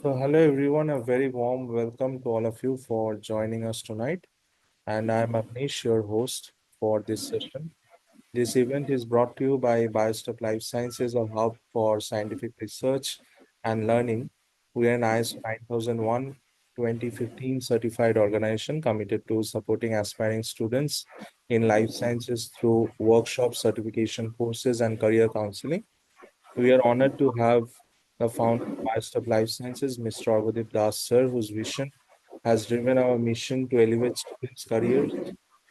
So, hello everyone, a very warm welcome to all of you for joining us tonight. And I'm Avnish, your host for this session. This event is brought to you by Biosetup Life Sciences, a hub for scientific research and learning. We are an ISO 9001 2015 certified organization committed to supporting aspiring students in life sciences through workshops, certification courses, and career counseling. We are honored to have the founder of Biosetup Life Sciences, Mr. Arvidip Das, sir, whose vision has driven our mission to elevate students' careers.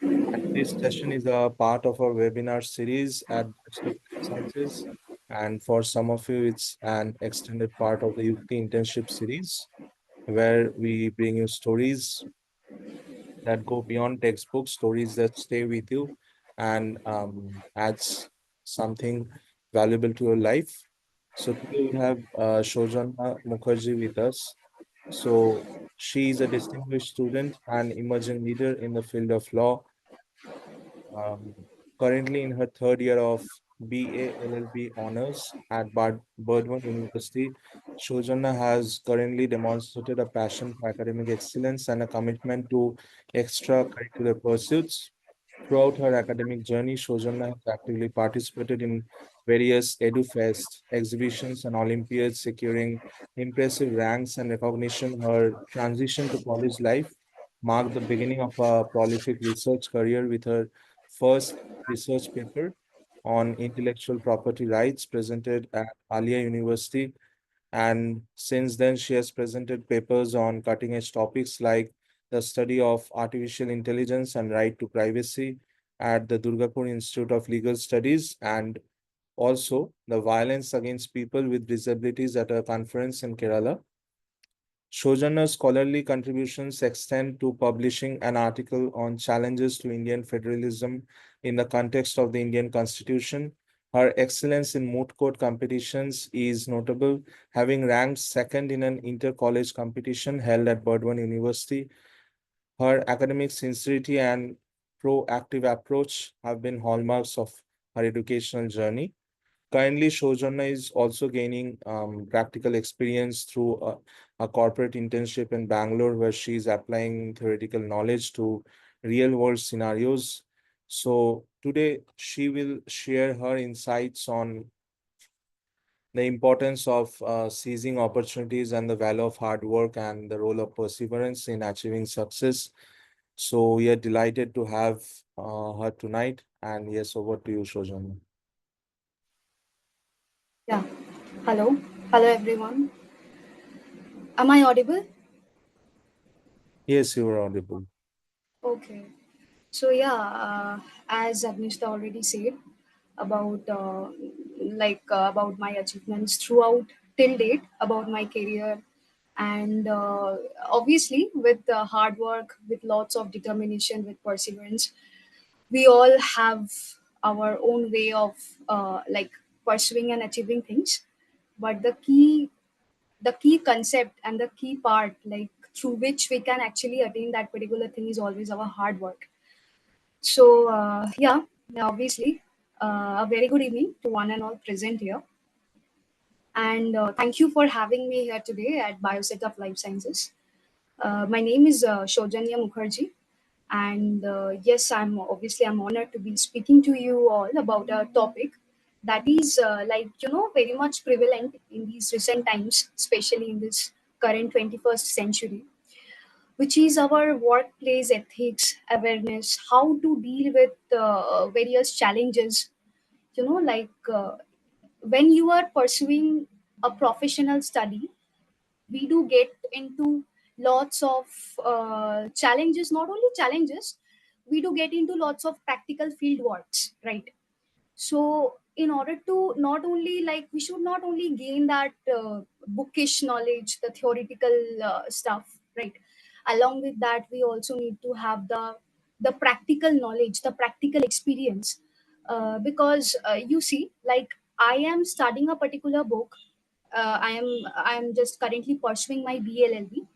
And this session is a part of our webinar series at Biosetup Life Sciences. And for some of you, it's an extended part of the UK internship series, where we bring you stories that go beyond textbook, stories that stay with you and adds something valuable to your life. So today we have Soujanya Mukherjee with us. So she is a distinguished student and emerging leader in the field of law, um, currently in her third year of BA LLB honors at Burdwan University. Shojana has currently demonstrated a passion for academic excellence and a commitment to extracurricular pursuits. Throughout her academic journey, Shojana has actively participated in various EduFest exhibitions and Olympiads, securing impressive ranks and recognition. Her transition to college life marked the beginning of a prolific research career with her first research paper on intellectual property rights presented at Alia University. And since then, she has presented papers on cutting edge topics like the study of artificial intelligence and right to privacy at the Durgapur Institute of Legal Studies, and also the violence against people with disabilities at a conference in Kerala. Sojourner's scholarly contributions extend to publishing an article on challenges to Indian federalism in the context of the Indian Constitution. Her excellence in moot court competitions is notable, having ranked second in an inter-college competition held at Burdwan University. Her academic sincerity and proactive approach have been hallmarks of her educational journey. Currently, Shojana is also gaining practical experience through a corporate internship in Bangalore, where she is applying theoretical knowledge to real world scenarios. So, today she will share her insights on the importance of seizing opportunities and the value of hard work and the role of perseverance in achieving success. So, we are delighted to have her tonight. And yes, over to you, Shojana. Yeah. Hello. Hello, everyone. Am I audible? Yes, you are audible. Okay. So yeah, as Agnishta already said about about my achievements throughout till date, about my career, and obviously with hard work, with lots of determination, with perseverance, we all have our own way of pursuing and achieving things. But the key concept and the key part through which we can actually attain that particular thing is always our hard work. So yeah, obviously, a very good evening to one and all present here, and thank you for having me here today at Biosetup Life Sciences. My name is Soujanya Mukherjee, and yes, I'm honored to be speaking to you all about a topic that is very much prevalent in these recent times, especially in this current 21st century, which is our workplace ethics awareness, how to deal with various challenges. When you are pursuing a professional study, we do get into lots of challenges, not only challenges, we do get into lots of practical field works, right? So in order to not only we should not only gain that bookish knowledge, the theoretical stuff, right? Along with that, we also need to have the practical knowledge, the practical experience, because you see, like, I am studying a particular book. I am just currently pursuing my BLLB.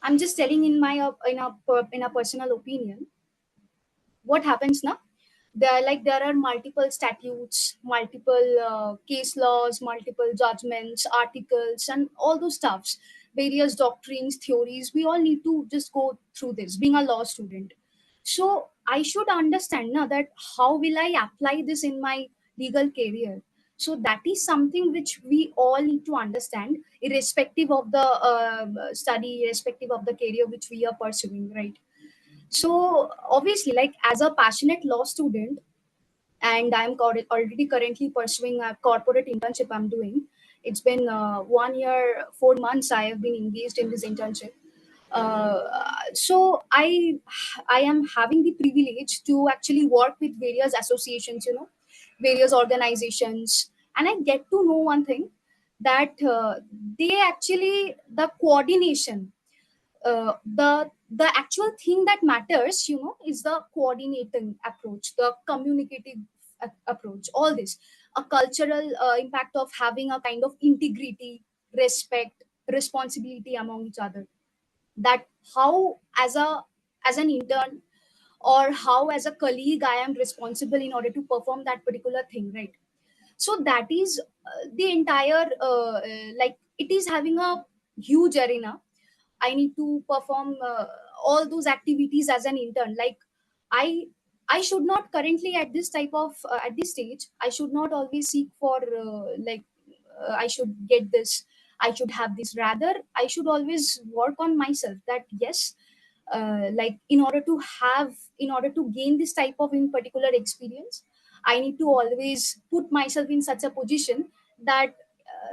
I'm just telling in my in a personal opinion what happens now. There are multiple statutes, multiple case laws, multiple judgments, articles, and all those stuffs various doctrines, theories. We all need to just go through this, being a law student. So I should understand now that how will I apply this in my legal career. So that is something which we all need to understand, irrespective of the study, irrespective of the career which we are pursuing, right? So obviously, like as a passionate law student, and I'm already currently pursuing a corporate internship I'm doing. It's been 1 year, 4 months I have been engaged in this internship. So I am having the privilege to actually work with various associations, various organizations, and I get to know one thing, that they actually, the coordination, the actual thing that matters, is the coordinating approach, the communicative approach, all this, a cultural impact of having a kind of integrity, respect, responsibility among each other. That how as an intern, or how as a colleague I am responsible in order to perform that particular thing, right? So that is the entire like it is having a huge arena. I need to perform all those activities as an intern. Like I I should not currently at this type of at this stage. I should not always seek for I should get this. I should have this. Rather, I should always work on myself. That yes, like in order to gain this type of in particular experience, I need to always put myself in such a position that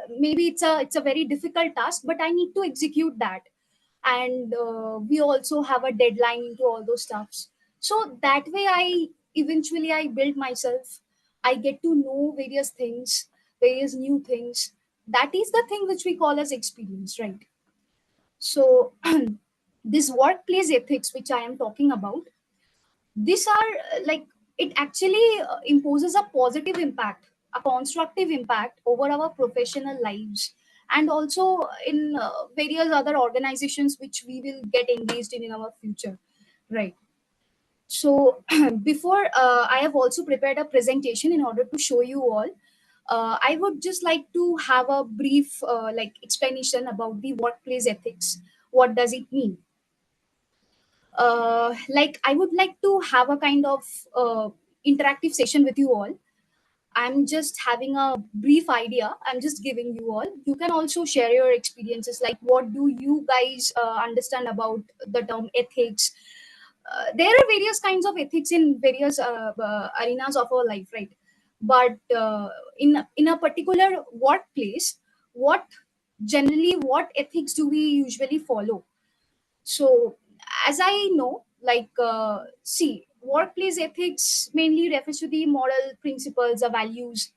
maybe it's a very difficult task, but I need to execute that. And we also have a deadline into all those stuffs. So that way I build myself. I get to know various things, various new things. That is the thing which we call as experience, right? So this workplace ethics which I am talking about, these are like, it actually imposes a positive impact, a constructive impact over our professional lives, and also in various other organizations which we will get engaged in our future, right? So before I have also prepared a presentation in order to show you all. I would just like to have a brief like explanation about the workplace ethics. What does it mean? Like I would like to have a kind of interactive session with you all. I'm just having a brief idea. I'm just giving you all. You can also share your experiences. Like, what do you guys understand about the term ethics? There are various kinds of ethics in various arenas of our life, right? But in a particular workplace, what what ethics do we usually follow? So, as I know, like, see, workplace ethics mainly refers to the moral principles or values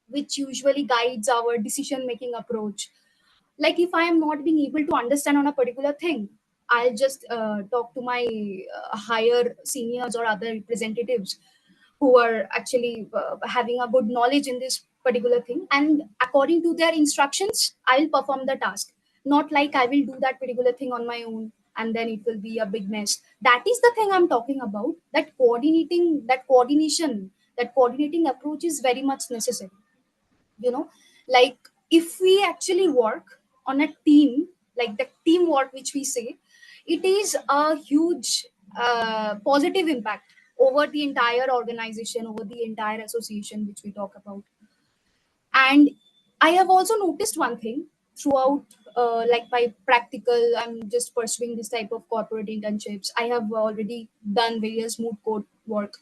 which usually guides our decision making approach. Like, if I am not being able to understand on a particular thing, I'll just talk to my higher seniors or other representatives who are actually having a good knowledge in this particular thing, and according to their instructions I'll perform the task. Not like I will do that particular thing on my own and then it will be a big mess. That is the thing I'm talking about, that coordinating approach is very much necessary, you know. Like, if we actually work on a team, like the teamwork which we say, it is a huge positive impact over the entire organization, over the entire association which we talk about. And I have also noticed one thing throughout, like my practical, I'm just pursuing this type of corporate internships. I have already done various mood court work.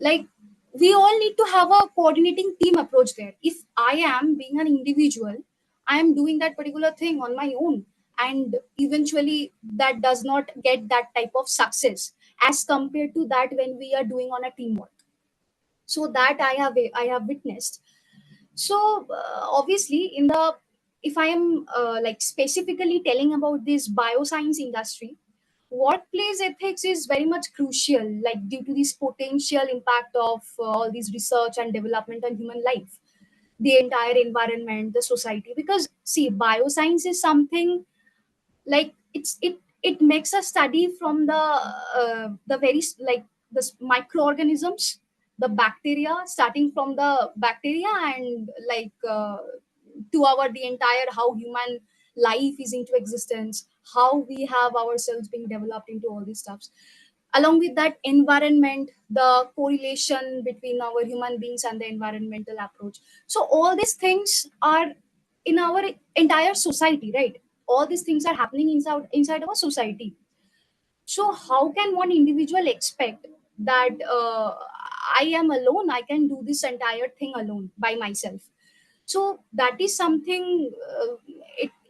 Like, we all need to have a coordinating team approach there. If I am being an individual, I am doing that particular thing on my own, and eventually that does not get that type of success as compared to that when we are doing on a teamwork. So that I have witnessed. So obviously, in the, if I am like specifically telling about this bioscience industry, workplace ethics is very much crucial, like due to this potential impact of all these research and development on human life, the entire environment, the society. Because see, bioscience is something like it makes a study from the very like the microorganisms, the bacteria, starting from the bacteria, and like to our the entire how human life is into existence, how we have ourselves being developed into all these stuffs. Along with that, environment, the correlation between our human beings and the environmental approach. So all these things are in our entire society, right? All these things are happening inside our society. So how can one individual expect that I am alone, I can do this entire thing alone by myself? So that is something,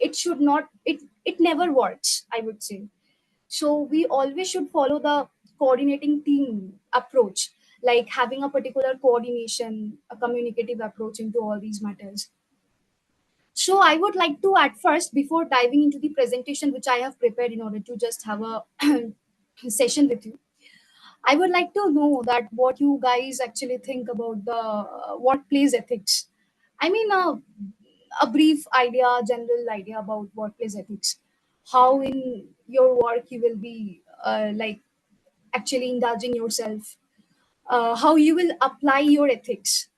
it should not, it never works, I would say. So we always should follow the coordinating team approach, like having a particular coordination, a communicative approach into all these matters. So I would like to, at first, before diving into the presentation which I have prepared in order to just have a session with you, I would like to know that what you guys actually think about the workplace ethics. I mean, a brief idea, general idea about workplace ethics. How in your work you will be like actually indulging yourself. How you will apply your ethics.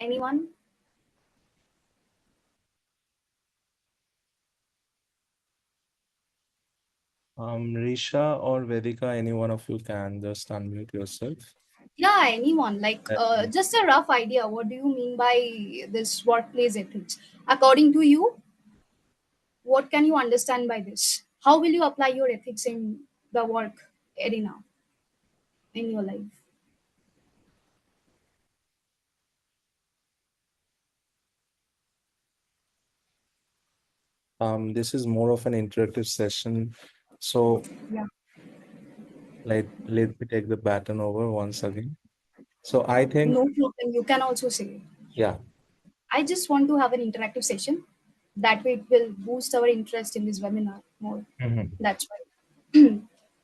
Anyone? Risha or Vedika, any one of you can just unmute yourself. Yeah, anyone. Like, Let me- just a rough idea. What do you mean by this workplace ethics? According to you, what can you understand by this? How will you apply your ethics in the work arena in your life? This is more of an interactive session. So Yeah, let me take the baton over once again. So I think, no problem. You can also say. yeah. I just want to have an interactive session. That way, it will boost our interest in this webinar more. Mhm. That's why.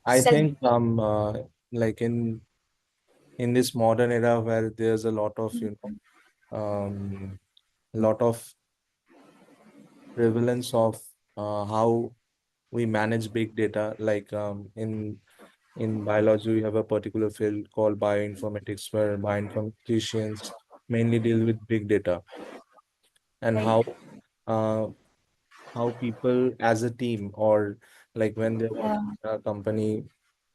I Self. think like in this modern era where there's a lot of, lot of prevalence of how we manage big data, like in biology we have a particular field called bioinformatics where bioinformaticians mainly deal with big data, and Right. uh, how people as a team, or like when they're Yeah. working in a company,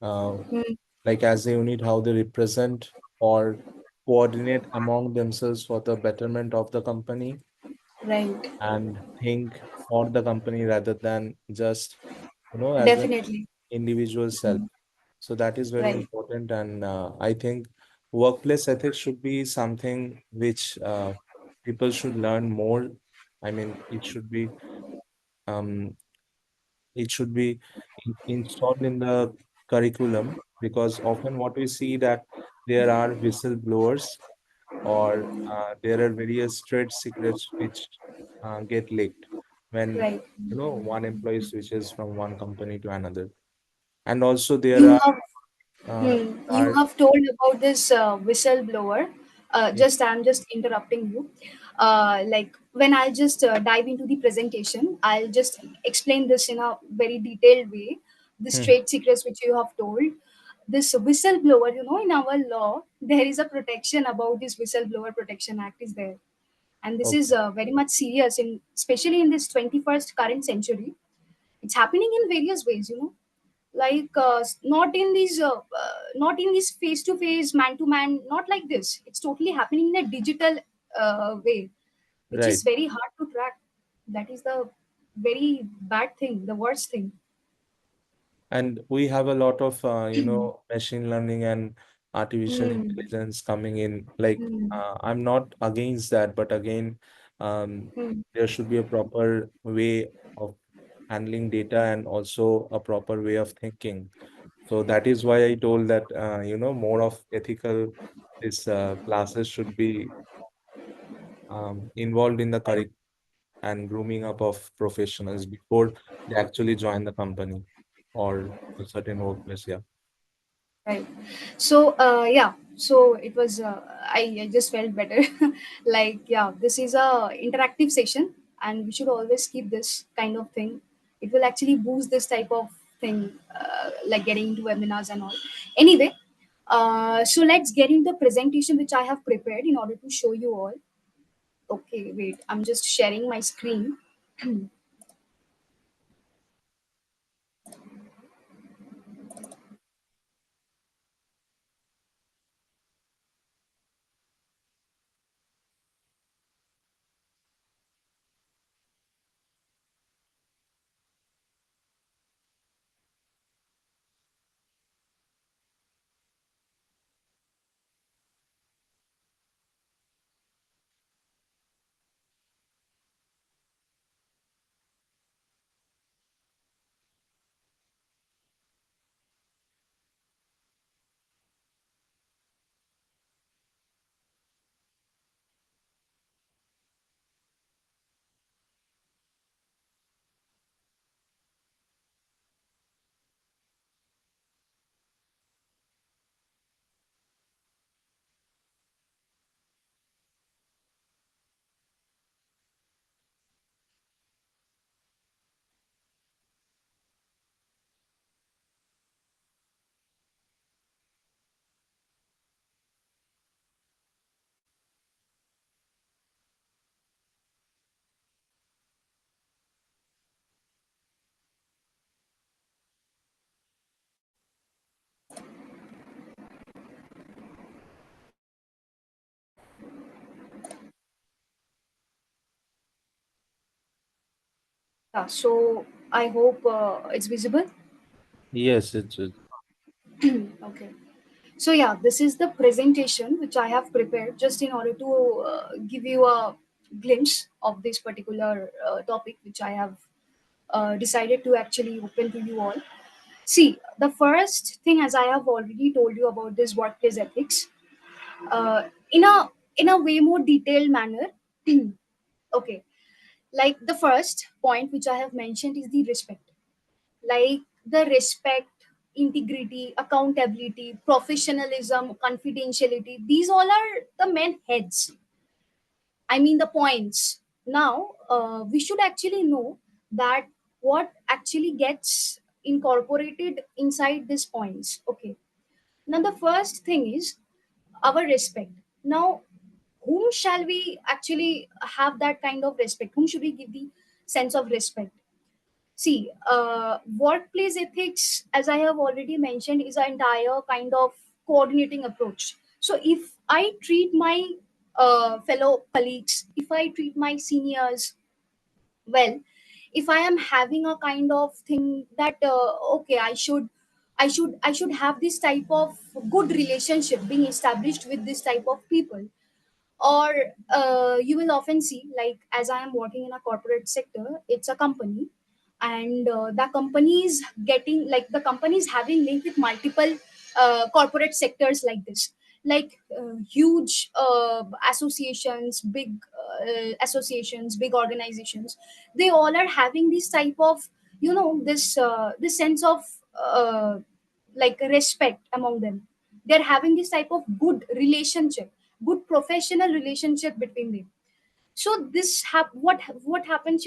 uh, Mm, like as a unit, how they represent or coordinate among themselves for the betterment of the company right. and think for the company rather than just, as an Definitely. individual self. Mm, So that is very right. important. And I think workplace ethics should be something which people should learn more. I mean, um, it should be installed in the curriculum, because often what we see that there are whistleblowers, or there are various trade secrets which get leaked when Right. one employee switches from one company to another. And also there You are have uh, You are have told about this whistleblower. Just I'm just interrupting you. Like when I'll just dive into the presentation, I'll just explain this in a very detailed way. This Hmm. trade secrets which you have told. This whistleblower, in our law, there is a protection about this Whistleblower Protection Act is there, and this is Okay. very much serious in, especially in this 21st current century. It's happening in various ways, like not in this face to face, man to man, not like this. It's totally happening in a digital way, which Right. is very hard to track. That is the very bad thing, the worst thing. And we have a lot of, machine learning and artificial Hmm. intelligence coming in. Like, Hmm. I'm not against that, but again, um, Hmm. there should be a proper way of handling data and also a proper way of thinking. So that is why I told that, more of ethical this classes should be involved in the Right. curriculum and grooming up of professionals before they actually join the company or a certain workplace. Yeah. Right. So, yeah. So it was. I just felt better. Like, yeah, this is a interactive session, and we should always keep this kind of thing. It will actually boost this type of thing, like getting into webinars and all. Anyway, so let's get into the presentation which I have prepared in order to show you all. Okay, wait. I'm just sharing my screen. Yeah, so I hope it's visible. Yes, it's Okay. So yeah, this is the presentation which I have prepared just in order to give you a glimpse of this particular topic which I have decided to actually open to you all. See, the first thing, as I have already told you about this workplace ethics, uh, in a in a way more detailed manner. Okay, like the first point which I have mentioned is the respect, like the respect, integrity, accountability, professionalism, confidentiality. These all are the main heads. I mean, the points. Now, we should actually know that what actually gets incorporated inside these points. Okay. Now, the first thing is our respect. Now, whom shall we actually have that kind of respect? Whom should we give the sense of respect? See, workplace ethics, as I have already mentioned, is an entire kind of coordinating approach. So, if I treat my fellow colleagues, if I treat my seniors well, if I am having a kind of thing that okay, I should have this type of good relationship being established with this type of people, or you will often see, like as I am working in a corporate sector, it's a company, and the company is getting, like the company is having link with multiple corporate sectors like this, like huge associations, big associations, big organizations. They all are having this type of, this sense of uh, like respect among them. They're having this type of good relationship, good professional relationship between them. So what happens,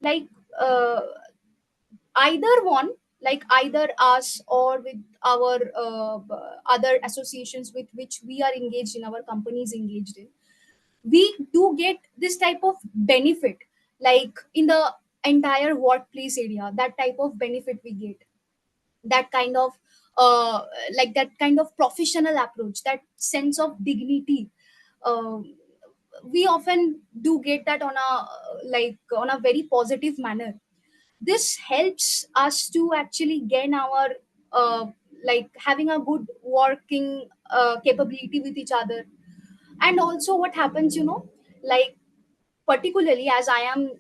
like uh, either one, like either us or with our other associations with which we are engaged in, our companies engaged in, we do get this type of benefit, like in the entire workplace area, that type of benefit we get, that kind of uh, like that kind of professional approach, that sense of dignity. um, we often do get that on a, like on a very positive manner. This helps us to actually gain our uh, like having a good working capability with each other. And also what happens, like particularly as I am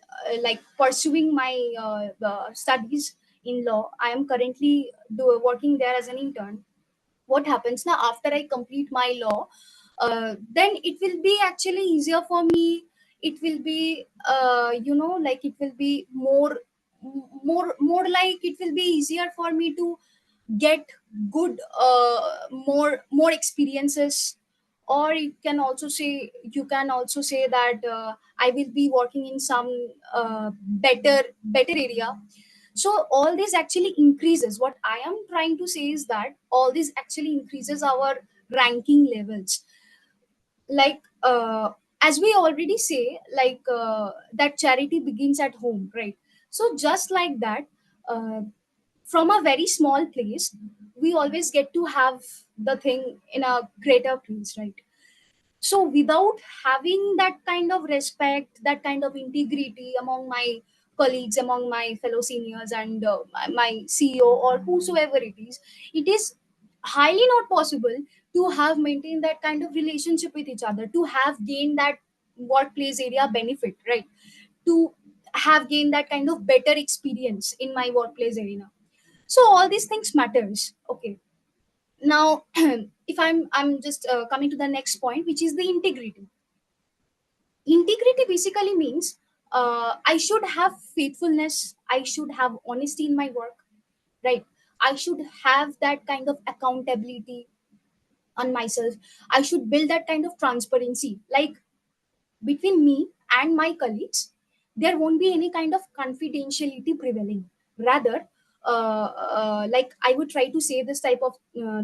like pursuing my studies in law, I am currently working there as an intern. What happens now, after I complete my law, then it will be actually easier for me. It will be like it will be more like it will be easier for me to get good more experiences. Or you can also say that I will be working in some better area. So all this actually increases, what I am trying to say is that all this actually increases our ranking levels. Like as we already say, like that charity begins at home, right? So just like that, uh, from a very small place, we always get to have the thing in a greater place, right? So without having that kind of respect, that kind of integrity among my colleagues, among my fellow seniors, and my CEO or whosoever it is highly not possible to have maintained that kind of relationship with each other, to have gained that workplace area benefit, right? To have gained that kind of better experience in my workplace arena. So all these things matters. Okay. Now if I'm just coming to the next point, which is the integrity. Integrity basically means I should have faithfulness, I should have honesty in my work, right? I should have that kind of accountability on myself. I should build that kind of transparency, like between me and my colleagues there won't be any kind of confidentiality prevailing. Rather, like I would try to say this type of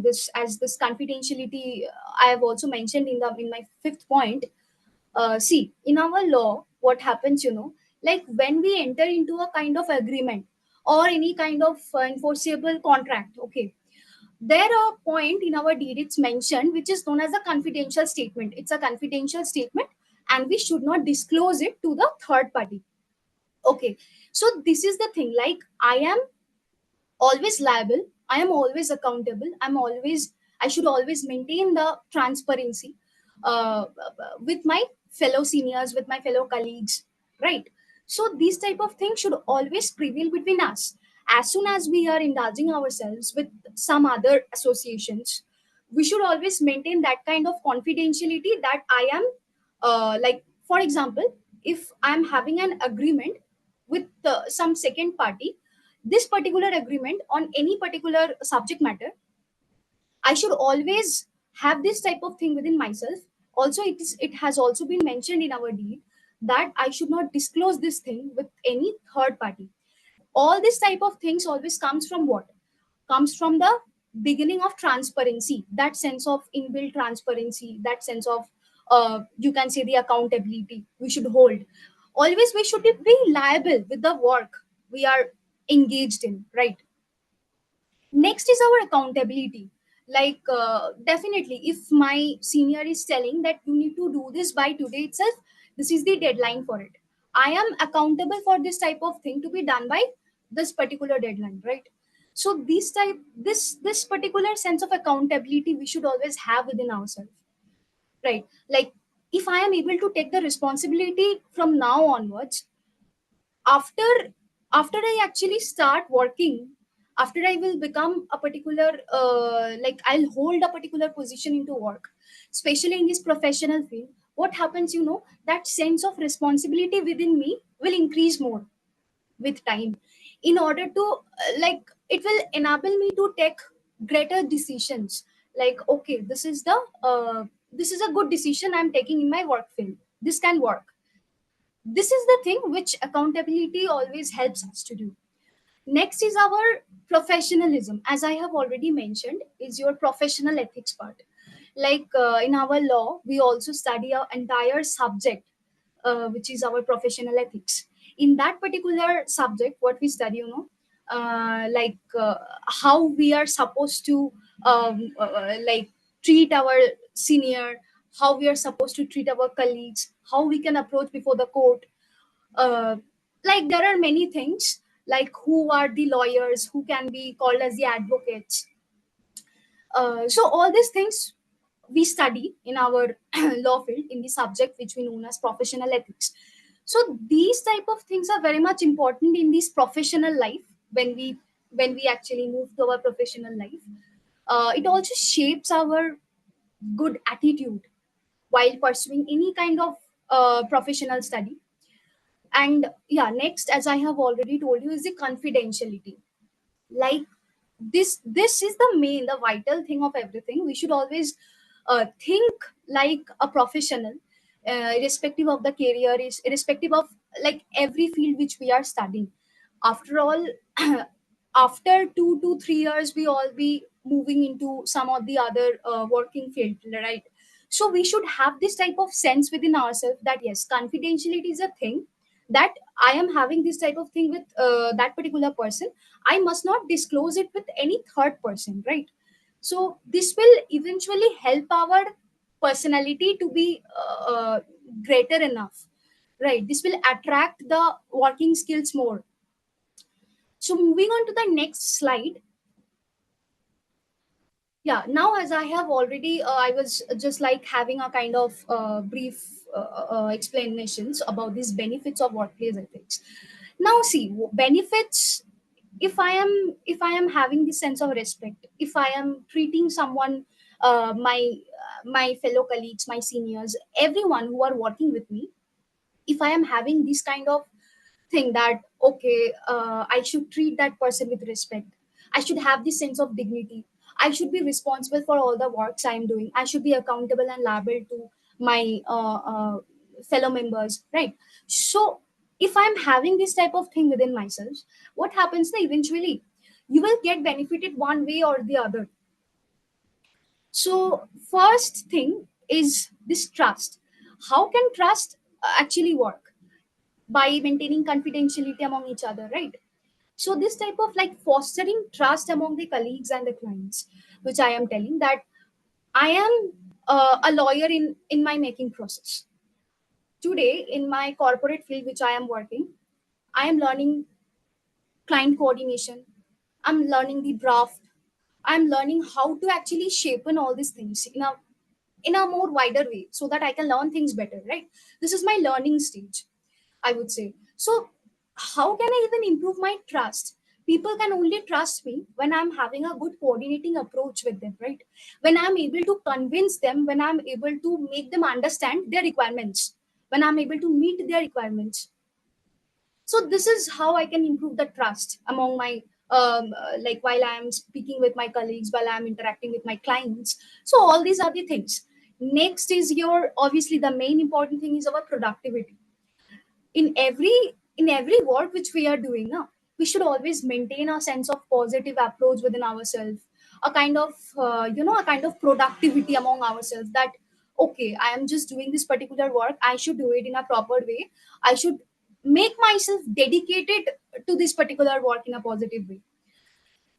this as this confidentiality, I have also mentioned in my fifth point. See, in our law, what happens, like when we enter into a kind of agreement or any kind of enforceable contract, okay, there are point in our deed it's mentioned which is known as a confidential statement. It's a confidential statement, and we should not disclose it to the third party. Okay, so this is the thing, like I am always liable, I am always accountable, I should always maintain the transparency with my fellow seniors, with my fellow colleagues, right? So these type of things should always prevail between us. As soon as we are indulging ourselves with some other associations, we should always maintain that kind of confidentiality, that I am like, for example, if I'm having an agreement with some second party, this particular agreement on any particular subject matter, I should always have this type of thing within myself. Also, it has also been mentioned in our deed that I should not disclose this thing with any third party. All this type of things always comes from what? Comes from the beginning of transparency, that sense of inbuilt transparency, that sense of you can say the accountability we should hold. Always we should be liable with the work we are engaged in, right? Next is our accountability. Like definitely, if my senior is telling that you need to do this by today itself, this is the deadline for it, I am accountable for this type of thing to be done by this particular deadline, right? So this particular sense of accountability we should always have within ourselves, right? Like, if I am able to take the responsibility from now onwards, after I actually start working, after I will become a particular like I'll hold a particular position into work, especially in this professional field, what happens, that sense of responsibility within me will increase more with time, in order to like, it will enable me to take greater decisions. Like, okay, this is a good decision I'm taking in my work field, this can work. This is the thing which accountability always helps us to do. Next is our professionalism. As I have already mentioned, is your professional ethics part. Like in our law, we also study our entire subject, which is our professional ethics. In that particular subject, what we study, like how we are supposed to like treat our senior, how we are supposed to treat our colleagues, how we can approach before the court. uh, like there are many things, like who are the lawyers, who can be called as the advocates. So all these things we study in our law field in the subject which we known as professional ethics. So these type of things are very much important in this professional life. When we actually move to our professional life, it also shapes our good attitude while pursuing any kind of professional study. And yeah, next, as I have already told you, is the confidentiality. Like, this is the main, the vital thing of everything. We should always think like a professional, irrespective of the career, is irrespective of like every field which we are studying. After all, after 2 to 3 years we all be moving into some of the other working field, right? So we should have this type of sense within ourselves that yes, confidentiality is a thing, that I am having this type of thing with that particular person, I must not disclose it with any third person, right? So this will eventually help our personality to be greater enough, right? This will attract the working skills more. So moving on to the next slide. Yeah, now as I have already I was just like having a kind of brief explanations about these benefits of workplace ethics. Now see, benefits, if I am having this sense of respect, if I am treating someone, my fellow colleagues, my seniors, everyone who are working with me, if I am having this kind of thing that okay, I should treat that person with respect, I should have this sense of dignity, I should be responsible for all the works I am doing, I should be accountable and liable to my fellow members, right? So if I'm having this type of thing within myself, what happens now eventually, you will get benefited one way or the other. So first thing is this trust. How can trust actually work? By maintaining confidentiality among each other, right? So this type of like fostering trust among the colleagues and the clients, which I am telling that I am a lawyer in my making process. Today in my corporate field which I am working, I am learning client coordination. I'm learning the draft. I'm learning how to actually shape in all these things in a more wider way so that I can learn things better, right? This is my learning stage, I would say. So, how can I even improve my trust? People can only trust me when I'm having a good coordinating approach with them, right? When I'm able to convince them, when I'm able to make them understand their requirements, when I'm able to meet their requirements. So this is how I can improve the trust among my like while I'm speaking with my colleagues, while I'm interacting with my clients. So all these are the things. Next is your, obviously the main important thing is our productivity in every work which we are doing now. We should always maintain a sense of positive approach within ourselves, a kind of a kind of productivity among ourselves, that okay, I am just doing this particular work, I should do it in a proper way, I should make myself dedicated to this particular work in a positive way.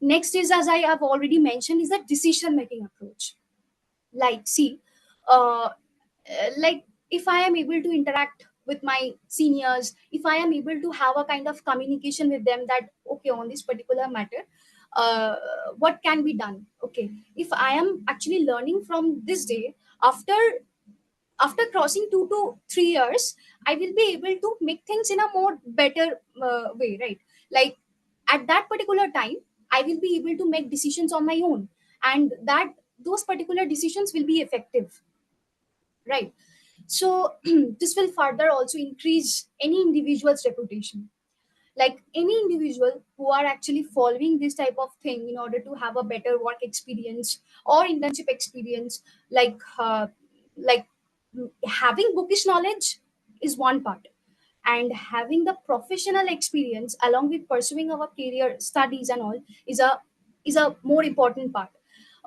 Next is, as I have already mentioned, is the decision making approach. Like, see, uh, like if I am able to interact with my seniors, if I am able to have a kind of communication with them, that okay, on this particular matter, uh, what can be done, okay, if I am actually learning from this day, after crossing 2 to 3 years, I will be able to make things in a more better way, right? Like, at that particular time, I will be able to make decisions on my own, and that those particular decisions will be effective, right? So this will further also increase any individual's reputation. Like any individual who are actually following this type of thing in order to have a better work experience or internship experience, like like having bookish knowledge is one part, and having the professional experience along with pursuing our career studies and all is a more important part.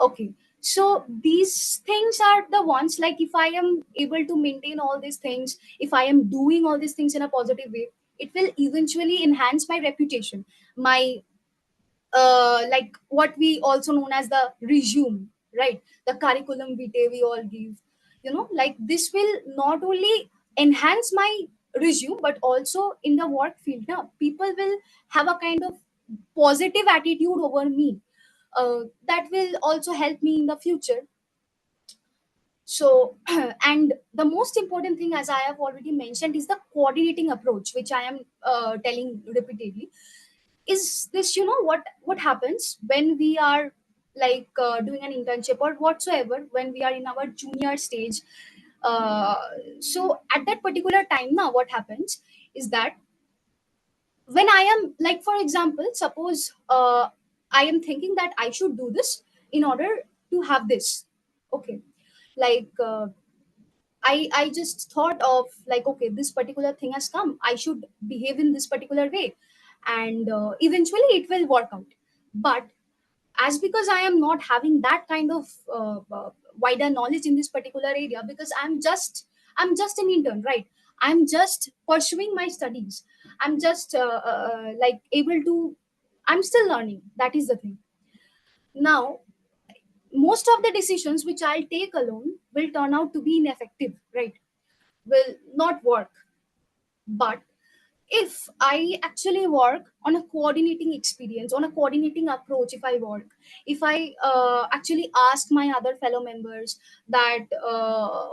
Okay, so these things are the ones, like if I am able to maintain all these things, if I am doing all these things in a positive way, it will eventually enhance my reputation, my like what we also known as the resume, right? The curriculum vitae we all give, like this will not only enhance my resume, but also in the work field now people will have a kind of positive attitude over me, that will also help me in the future. So and the most important thing, as I have already mentioned, is the coordinating approach, which I am telling repeatedly. Is this, what happens when we are like doing an internship or whatsoever, when we are in our junior stage. uh, so at that particular time now, what happens is that when I am, like, for example, suppose I am thinking that I should do this in order to have this, okay, like I just thought of, like, okay, this particular thing has come, I should behave in this particular way, and eventually it will work out. But as because I am not having that kind of wider knowledge in this particular area, because I'm just an intern, right? I'm just pursuing my studies. I'm just like able to. I'm still learning. That is the thing. Now, most of the decisions which I'll take alone will turn out to be ineffective, right? Will not work. But if I actually work on a coordinating experience, on a coordinating approach, if I work, if I actually ask my other fellow members that,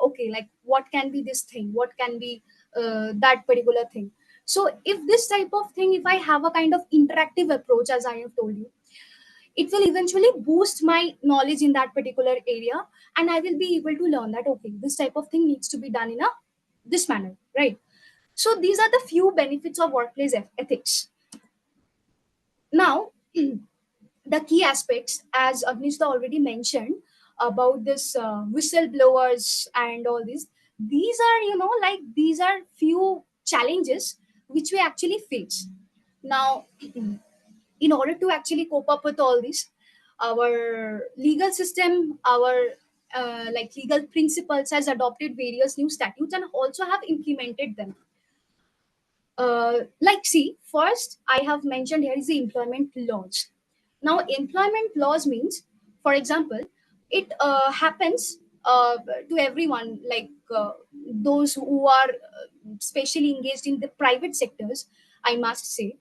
okay, like what can be this thing, what can be that particular thing. So if this type of thing, if I have a kind of interactive approach, as I have told you, it will eventually boost my knowledge in that particular area, and I will be able to learn that, okay, this type of thing needs to be done in a this manner, right? So these are the few benefits of workplace ethics. Now, the key aspects, as Agnishta already mentioned, about this whistleblowers and all this, these are, like these are few challenges which we actually face. Now, in order to actually cope up with all this, our legal system, our like legal principles has adopted various new statutes and also have implemented them. Like, see, first I have mentioned here is the employment laws. Now, employment laws means, for example, it happens to everyone, like those who are specially engaged in the private sectors, I must say.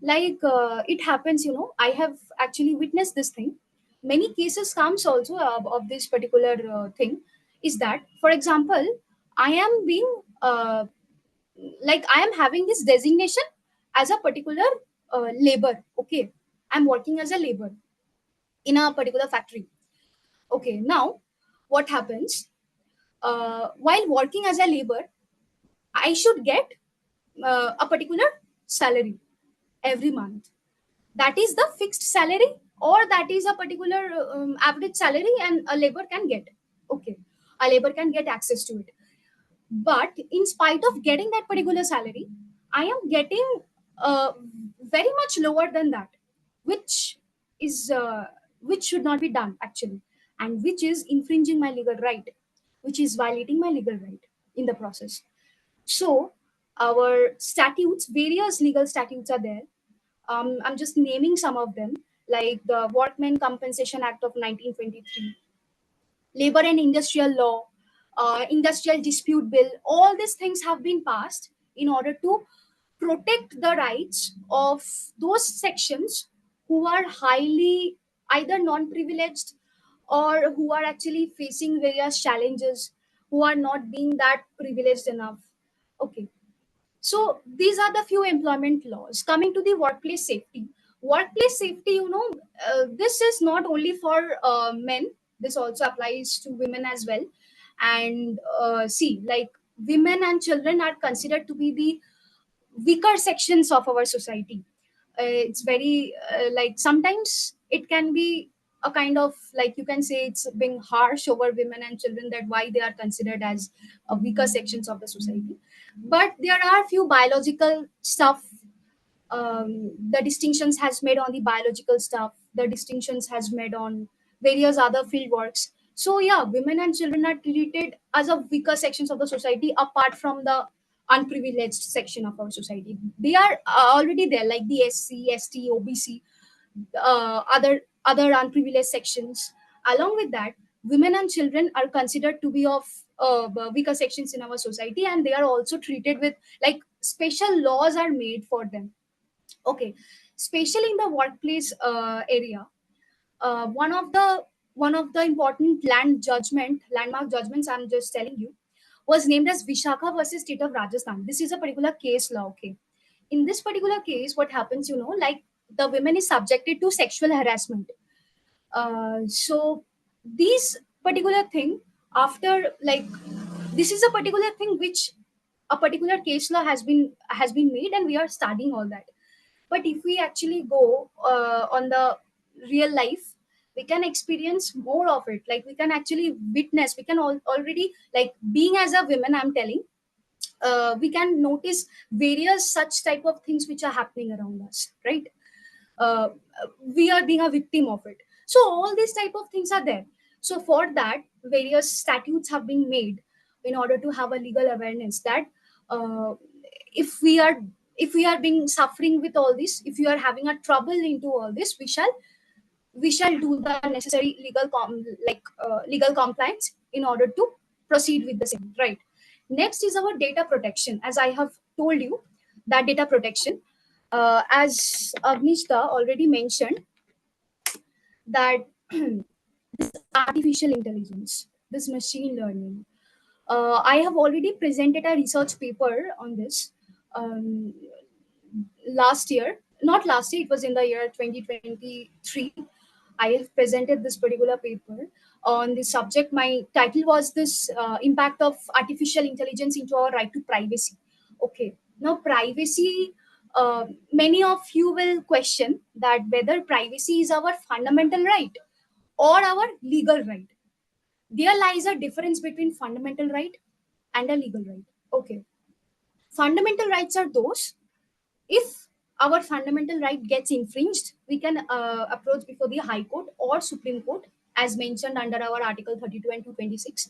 It happens, I have actually witnessed this thing. Many cases comes also of this particular thing, is that, for example, I am being I am having this designation as a particular labor. Okay, I'm working as a labor in a particular factory. Okay, now what happens, while working as a labor, I should get a particular salary every month. That is the fixed salary, or that is a particular average salary, and a labor can get. Okay, a labor can get access to it. But in spite of getting that particular salary, I am getting uh, very much lower than that, which is which should not be done actually, and which is infringing my legal right, which is violating my legal right in the process. So our statutes, various legal statutes are there. I'm just naming some of them, like the Workmen Compensation Act of 1923, labor and industrial law, industrial dispute bill. All these things have been passed in order to protect the rights of those sections who are highly either non-privileged, or who are actually facing various challenges, who are not being that privileged enough. Okay, so these are the few employment laws. Coming to the workplace safety. Workplace safety, this is not only for men. This also applies to women as well. And see, like, women and children are considered to be the weaker sections of our society. It's very sometimes it can be a kind of, like, you can say it's being harsh over women and children, that why they are considered as weaker sections of the society. But there are few biological stuff, the distinctions has made on the biological stuff, the distinctions has made on various other field works. So yeah, women and children are treated as a weaker sections of the society, apart from the unprivileged section of our society. They are already there, like the SC, ST, OBC, other unprivileged sections. Along with that, women and children are considered to be of weaker sections in our society, and they are also treated with, like, special laws are made for them. Okay, especially in the workplace area, one of the important landmark judgments, I'm just telling you, was named as Vishakha versus State of Rajasthan. This is a particular case law. Okay, in this particular case, what happens, like, the women is subjected to sexual harassment. So these particular thing, after, like, this is a particular thing which a particular case law has been made, and we are studying all that. But if we actually go on the real life, we can experience more of it. Like, we can actually witness, we can already, like, being as a woman, I'm telling, we can notice various such type of things which are happening around us, right? uh, we are being a victim of it. So all these type of things are there. So for that, various statutes have been made in order to have a legal awareness that, uh, if we are if we are being suffering with all this, if we are having a trouble into all this, we shall do the necessary legal compliance in order to proceed with the same, right? Next is our data protection. As I have told you, that data protection, as Agnishta already mentioned, that artificial intelligence, this machine learning. I have already presented a research paper on this um, last year. Not last year, it was in the year 2023. I have presented this particular paper on this subject. My title was this, impact of artificial intelligence into our right to privacy. Okay, now privacy. Many of you will question that whether privacy is our fundamental right or our legal right. There lies a difference between fundamental right and a legal right. Okay, fundamental rights are those, if our fundamental right gets infringed, we can approach before the High Court or Supreme Court, as mentioned under our Article 32 and 226.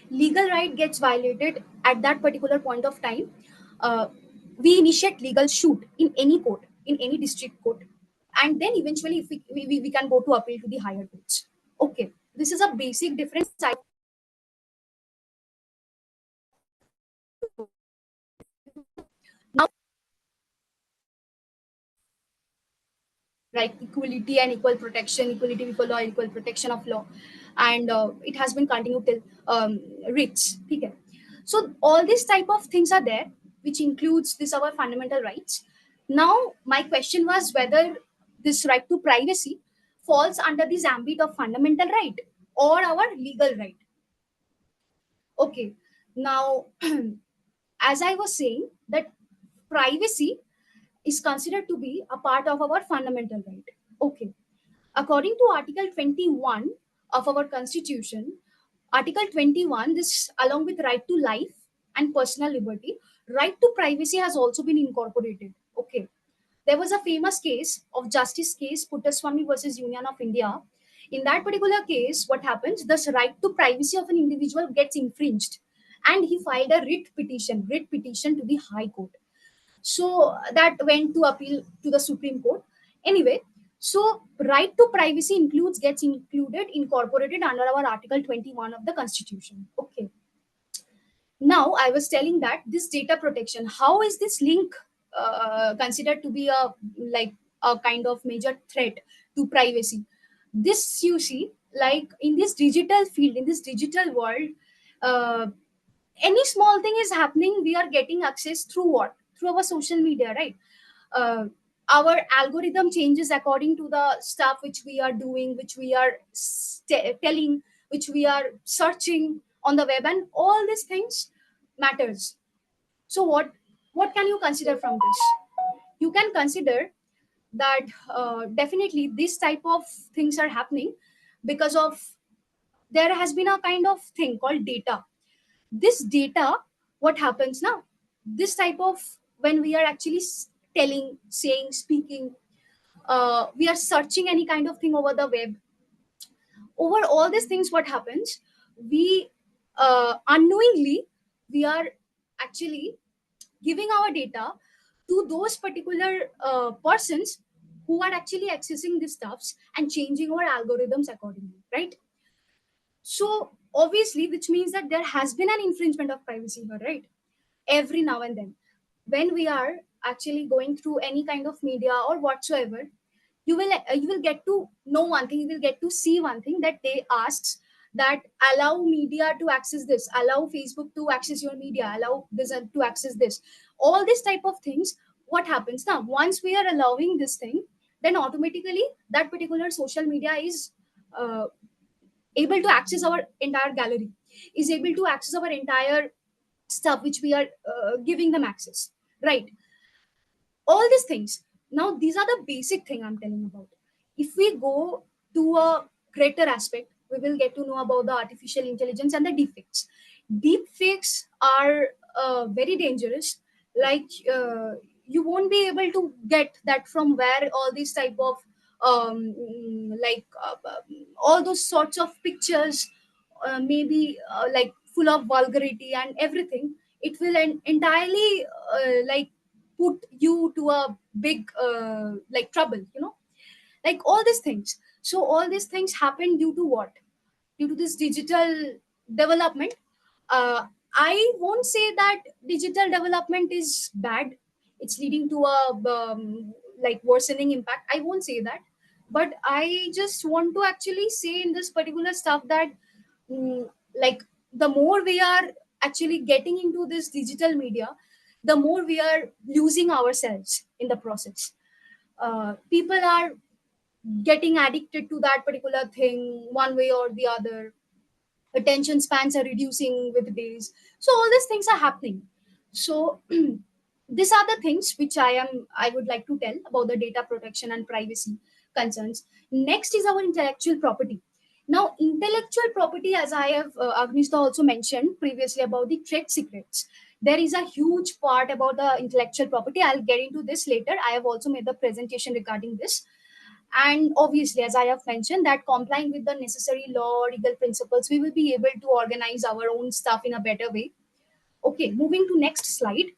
legal right gets violated at that particular point of time, uh, we initiate legal suit in any court, in any district court, and then eventually if we can go to appeal to the higher courts. Okay, this is a basic difference. Now, right, equality and equal protection, equality before law, equal protection of law, and it has been continued till writs. Okay, so all these type of things are there, which includes this our fundamental rights. Now my question was whether this right to privacy falls under this ambit of fundamental right or our legal right. Okay, now as I was saying that privacy is considered to be a part of our fundamental right. Okay, according to Article 21 of our Constitution, Article 21, this along with right to life and personal liberty, right to privacy has also been incorporated. Okay. There was a famous case of justice case, Puttaswamy versus Union of India. In that particular case, what happens? This right to privacy of an individual gets infringed, and he filed a writ petition to the High Court. So that went to appeal to the Supreme Court. Anyway, so right to privacy includes gets included incorporated under our Article 21 of the Constitution. Okay. Now I was telling that this data protection, how is this link considered to be a like a kind of major threat to privacy? This you see, like in this digital field, in this digital world, uh, any small thing is happening, we are getting access through what? Through our social media, right? uh, our algorithm changes according to the stuff which we are doing, which we are telling, which we are searching on the web, and all these things matters. So what can you consider from this? You can consider that definitely this type of things are happening because of there has been a kind of thing called data. This data, what happens now, this type of, when we are actually telling, saying, speaking, we are searching any kind of thing over the web, over all these things, what happens, we unknowingly we are actually giving our data to those particular persons who are actually accessing these stuffs and changing our algorithms accordingly, right? So obviously, which means that there has been an infringement of privacy here, right? Every now and then, when we are actually going through any kind of media or whatsoever, you will get to know one thing, you will get to see one thing, that they asks that allow media to access this, allow Facebook to access your media, allow this to access this, all this type of things. What happens now, once we are allowing this thing, then automatically that particular social media is uh, able to access our entire gallery, is able to access our entire stuff which we are giving them access, right? All these things. Now these are the basic thing I'm telling about. If we go to a greater aspect, we will get to know about the artificial intelligence and the deepfakes. Deepfakes are very dangerous. Like you won't be able to get that from where all these type of all those sorts of pictures, maybe like full of vulgarity and everything. It will entirely like put you to a big like trouble, like all these things. So all these things happen due to what? Due to this digital development. I won't say that digital development is bad, it's leading to a like worsening impact, I won't say that. But I just want to actually say in this particular stuff that mm, like the more we are actually getting into this digital media, the more we are losing ourselves in the process. People are getting addicted to that particular thing one way or the other. Attention spans are reducing with days. So all these things are happening. So these are the things which I would like to tell about the data protection and privacy concerns. Next is our intellectual property. Now intellectual property, as I have Agnishta also mentioned previously about the trade secrets, there is a huge part about the intellectual property. I'll get into this later. I have also made the presentation regarding this. And obviously, as I have mentioned, that complying with the necessary law or legal principles, we will be able to organize our own stuff in a better way. Okay, moving to next slide.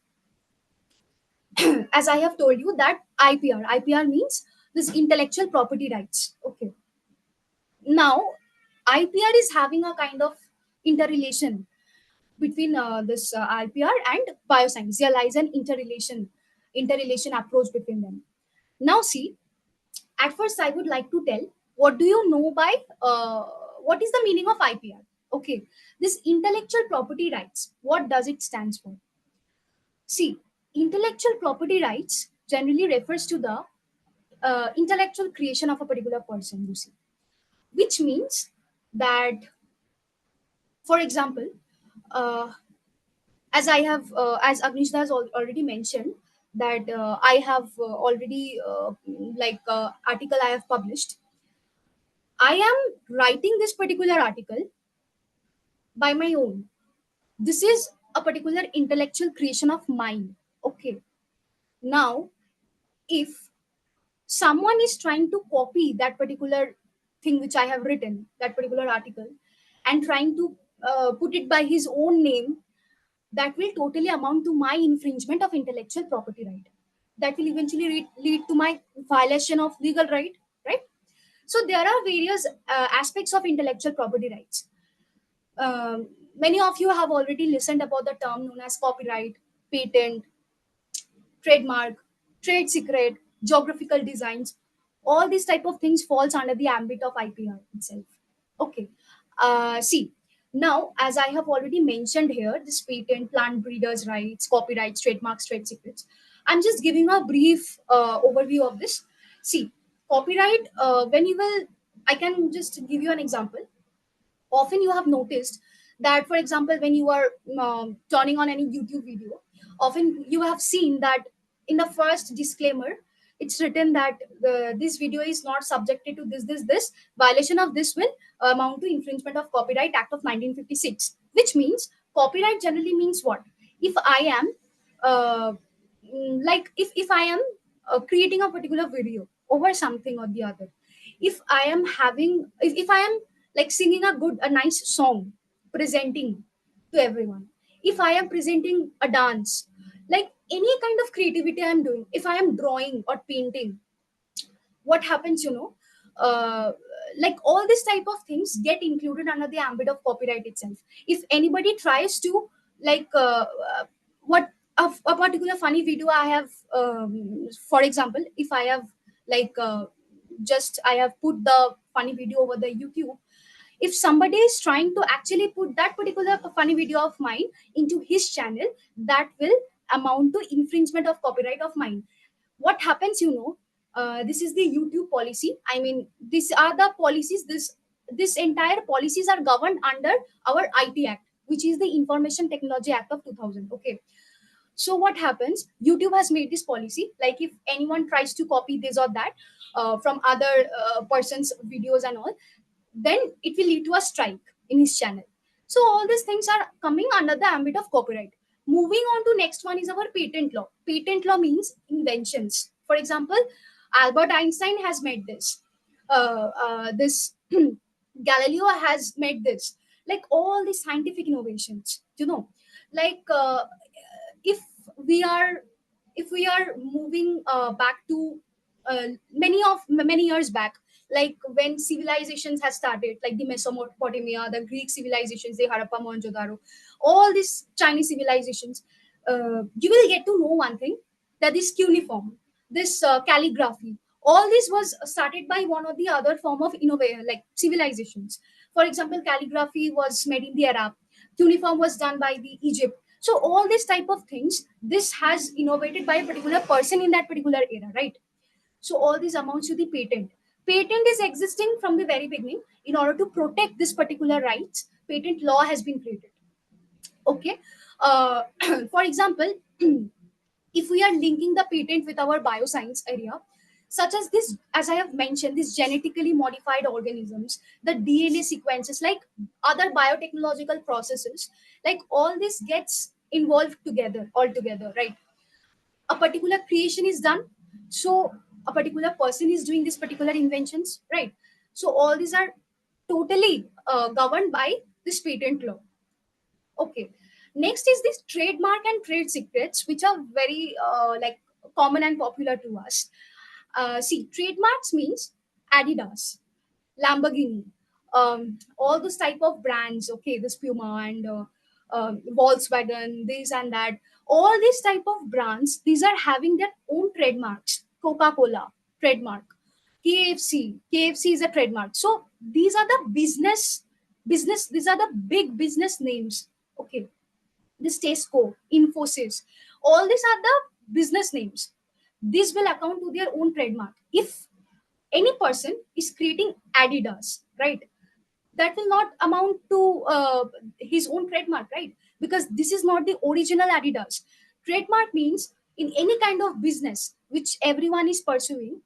As I have told you that IPR means this intellectual property rights. Okay, now IPR is having a kind of interrelation between this IPR and bioscience. There lies an interrelation approach between them. Now, see, at first I would like to tell, what do you know by what is the meaning of IPR? Okay, this intellectual property rights, what does it stands for? See, intellectual property rights generally refers to the intellectual creation of a particular person, you see, which means that, for example, uh, as Agnishda has already mentioned, that I have already article I have published. I am writing this particular article by my own. This is a particular intellectual creation of mine. Okay. Now, if someone is trying to copy that particular thing which I have written, that particular article, and trying to put it by his own name, that will totally amount to my infringement of intellectual property right. That will eventually lead to my violation of legal right? So there are various aspects of intellectual property rights. Many of you have already listened about the term known as copyright, patent, trademark, trade secret, geographical designs. All these type of things falls under the ambit of IPR itself. Okay. See, now as I have already mentioned here, this patent, plant breeders' rights, copyrights, trademarks, trade secrets. I'm just giving a brief overview of this. See, copyright. When you will, I can just give you an example. Often you have noticed that, for example, when you are turning on any YouTube video, often you have seen that in the first disclaimer it's written that this video is not subjected to this violation of this will amount to infringement of Copyright Act of 1956, which means copyright generally means what? If I am uh, if I am creating a particular video over something or the other, if I am if I am like singing a nice song, presenting to everyone, if I am presenting a dance, like any kind of creativity I'm doing, if I am drawing or painting, what happens, uh, like all this type of things get included under the ambit of copyright itself. If anybody tries to like what a particular funny video I have, for example, if I have like just I have put the funny video over the YouTube, if somebody is trying to actually put that particular funny video of mine into his channel, that will amount to infringement of copyright of mine. What happens, this is the YouTube policy. I mean, these are the policies. This entire policies are governed under our IT Act, which is the Information Technology Act of 2000. Okay, so what happens? YouTube has made this policy, like if anyone tries to copy this or that from other person's videos and all, then it will lead to a strike in his channel. So all these things are coming under the ambit of copyright. Moving on to next one is our patent law. Patent law means inventions. For example, Albert Einstein has made this. This Galileo has made this. Like all these scientific innovations, like if we are if we are moving back to many years back, like when civilizations has started, like the Mesopotamia, the Greek civilizations, the Harappa, Mohenjo-daro, all these Chinese civilizations, you will get to know one thing, that this cuneiform, this calligraphy, all this was started by one or the other form of innovation, like civilizations. For example, calligraphy was made in the Arab, cuneiform was done by the Egypt. So all this type of things, this has innovated by a particular person in that particular era, right? So all these amounts to the patent. Patent is existing from the very beginning. In order to protect this particular rights, patent law has been created. Okay. uh, for example, if we are linking the patent with our bioscience area, such as this, as I have mentioned, these genetically modified organisms, the DNA sequences, like other biotechnological processes, like all this gets involved together, all together, right? A particular creation is done. So a particular person is doing this particular inventions, right? So all these are totally governed by this patent law. Okay. Next is this trademark and trade secrets, which are very like common and popular to us. See, trademarks means Adidas, Lamborghini, all those type of brands. Okay, this Puma and Volkswagen, this and that. All these type of brands, these are having their own trademarks. Coca-Cola trademark, KFC is a trademark. So these are the business. These are the big business names. Okay, this Tesco, Infosys, all these are the business names. This will account to their own trademark. If any person is creating Adidas, right? That will not amount to his own trademark, right? Because this is not the original Adidas. Trademark means in any kind of business which everyone is pursuing,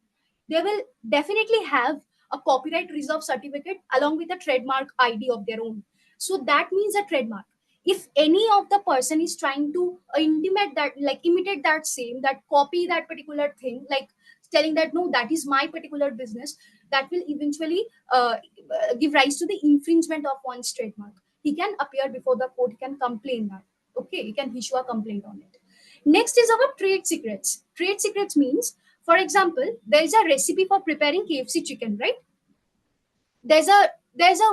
they will definitely have a copyright reserve certificate along with a trademark ID of their own. So that means a trademark. If any of the person is trying to intimate that, like imitate that same, that copy that particular thing, like telling that no, that is my particular business, that will eventually give rise to the infringement of one's trademark. He can appear before the court, he can complain that. Okay, he can issue a complaint on it. Next is our trade secrets. Trade secrets means, for example, there is a recipe for preparing KFC chicken, right? There's a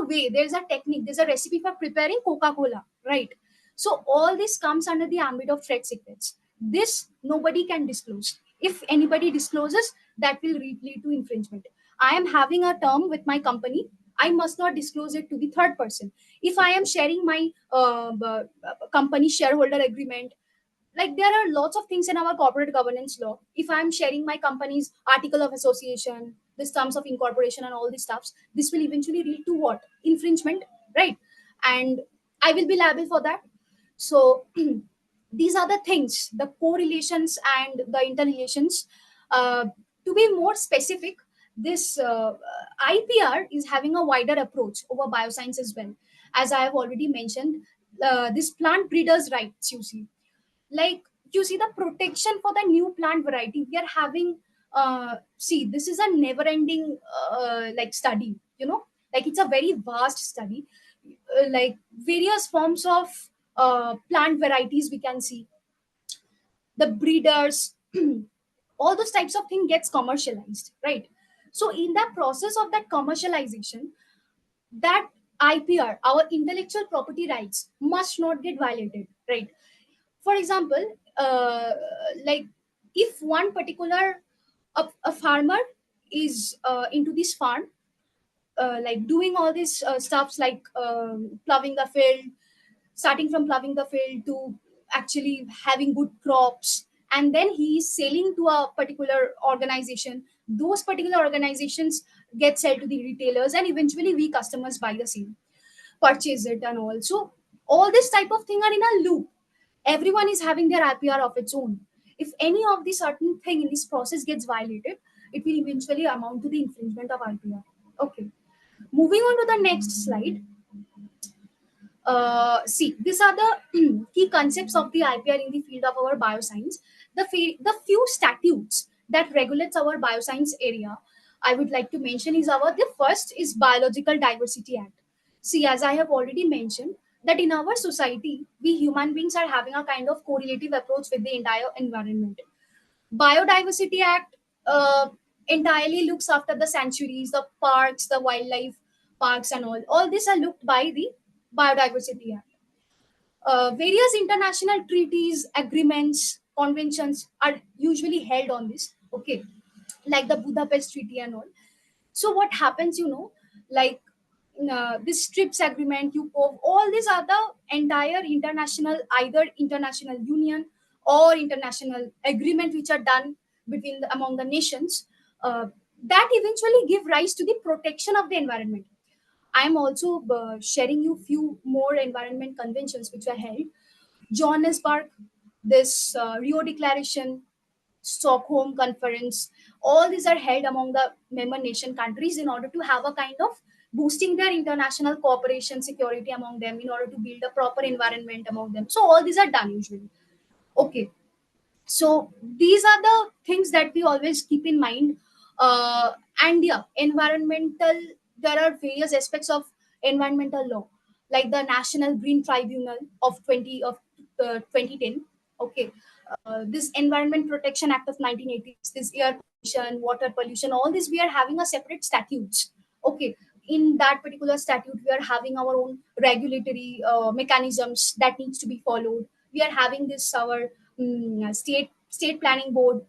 way, there's a technique, there's a recipe for preparing Coca-Cola, right? So all this comes under the ambit of trade secrets. This nobody can disclose. If anybody discloses, that will lead to infringement. I am having a term with my company, I must not disclose it to the third person. If I am sharing my company shareholder agreement, like there are lots of things in our corporate governance law. If I'm sharing my company's article of association, this terms of incorporation and all these stuffs, this will eventually lead to what? Infringement, right? And I will be liable for that. So these are the things, the correlations and the interrelations. uh, to be more specific, this IPR is having a wider approach over bioscience as well. As I have already mentioned, this plant breeders rights, you see, like you see the protection for the new plant variety we are having. See, this is a never ending like study, like it's a very vast study. Like various forms of plant varieties we can see, the breeders, all those types of thing gets commercialized, right? So in that process of that commercialization, that IPR, our intellectual property rights, must not get violated, right? For example, like if one particular a farmer is into this farm, like doing all these stuffs like ploughing the field, starting from ploughing the field to actually having good crops, and then he is selling to a particular organization. Those particular organizations get sold to the retailers, and eventually we customers buy the same, purchase it, and all. So all this type of thing are in a loop. Everyone is having their IPR of its own. If any of the certain thing in this process gets violated, it will eventually amount to the infringement of IPR. Okay. Moving on to the next slide. See, these are the key concepts of the IPR in the field of our bioscience. The few statutes that regulates our bioscience area, I would like to mention is the first is Biological Diversity Act. See, as I have already mentioned, that in our society, we human beings are having a kind of correlative approach with the entire environment. Biodiversity Act entirely looks after the sanctuaries, the parks, the wildlife parks, and all. All these are looked by the Biodiversity Act. Various international treaties, agreements, conventions are usually held on this. Okay, like the Budapest Treaty and all. So what happens, like this TRIPS agreement, UPOV, all these are the entire international, either international union or international agreement which are done between among the nations, that eventually give rise to the protection of the environment. I am also sharing you few more environment conventions which were held. Johannesburg, this Rio Declaration, Stockholm Conference, all these are held among the member nation countries in order to have a kind of boosting their international cooperation, security among them, in order to build a proper environment among them. So all these are done usually. Okay. So these are the things that we always keep in mind. And yeah, environmental, there are various aspects of environmental law, like the National Green Tribunal of 2010. Okay, this Environment Protection Act of 1980s, this air pollution, water pollution, all this we are having a separate statutes. Okay, in that particular statute we are having our own regulatory mechanisms that needs to be followed. We are having this our state planning board,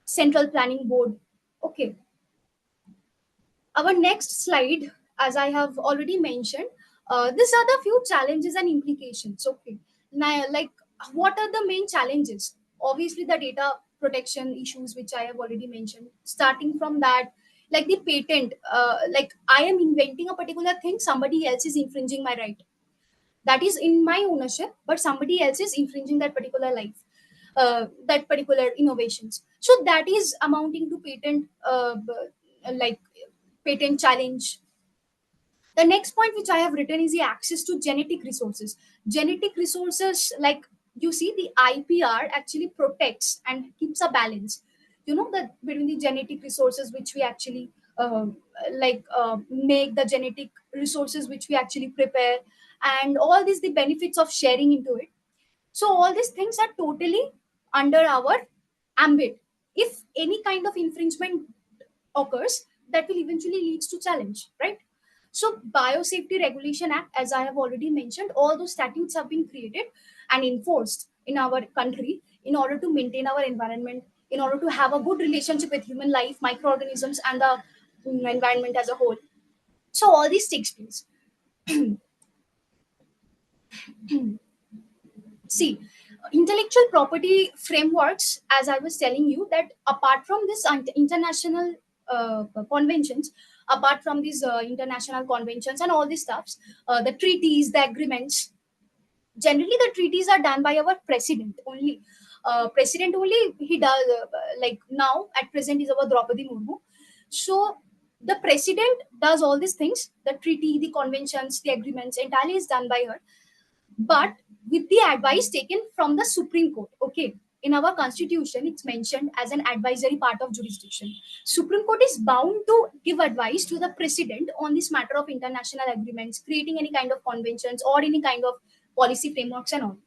central planning board. Okay, our next slide, as I have already mentioned, these are the few challenges and implications. Okay, now, like, what are the main challenges? Obviously the data protection issues which I have already mentioned. Starting from that, like the patent, like I am inventing a particular thing, somebody else is infringing my right. That is in my ownership, but somebody else is infringing that particular life, that particular innovations. So that is amounting to patent, like patent challenge. The next point which I have written is the access to genetic resources. Genetic resources, like, you see, the IPR actually protects and keeps a balance, you know, that between the genetic resources which we actually make, the genetic resources which we actually prepare, and all these the benefits of sharing into it. So all these things are totally under our ambit. If any kind of infringement occurs, that will eventually leads to challenge, right? So Biosafety Regulation Act, as I have already mentioned, all those statutes have been created and enforced in our country in order to maintain our environment, in order to have a good relationship with human life, microorganisms, and the environment as a whole. So all these takes place. See, intellectual property frameworks, as I was telling you, that apart from this international conventions, apart from these international conventions and all these stuffs, the treaties, the agreements, generally the treaties are done by our president only. President only, he does, like now at present is our Draupadi Murmu. So the president does all these things, the treaty, the conventions, the agreements, entirely is done by her, but with the advice taken from the Supreme Court. Okay, in our constitution, it's mentioned as an advisory part of jurisdiction. Supreme Court is bound to give advice to the president on this matter of international agreements, creating any kind of conventions or any kind of policy frameworks and all.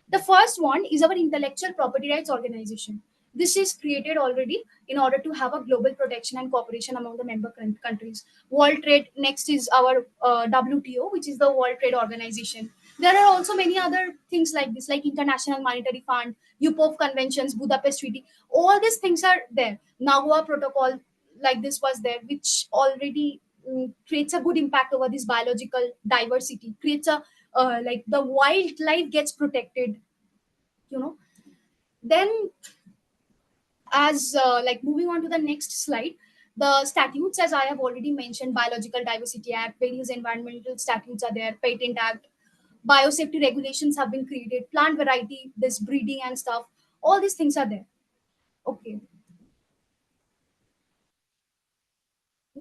The first one is our intellectual property rights organization. This is created already in order to have a global protection and cooperation among the member countries. World Trade, next is our WTO, which is the World Trade Organization. There are also many other things like this, like International Monetary Fund, UPOV conventions, Budapest Treaty. All these things are there. Nagoya Protocol, like this was there, which already creates a good impact over this biological diversity, creates a like the wildlife gets protected, you know. Then, as like moving on to the next slide, the statutes, as I have already mentioned, Biological Diversity Act, various environmental statutes are there, Patent Act, biosafety regulations have been created, plant variety, this breeding and stuff, all these things are there. Okay,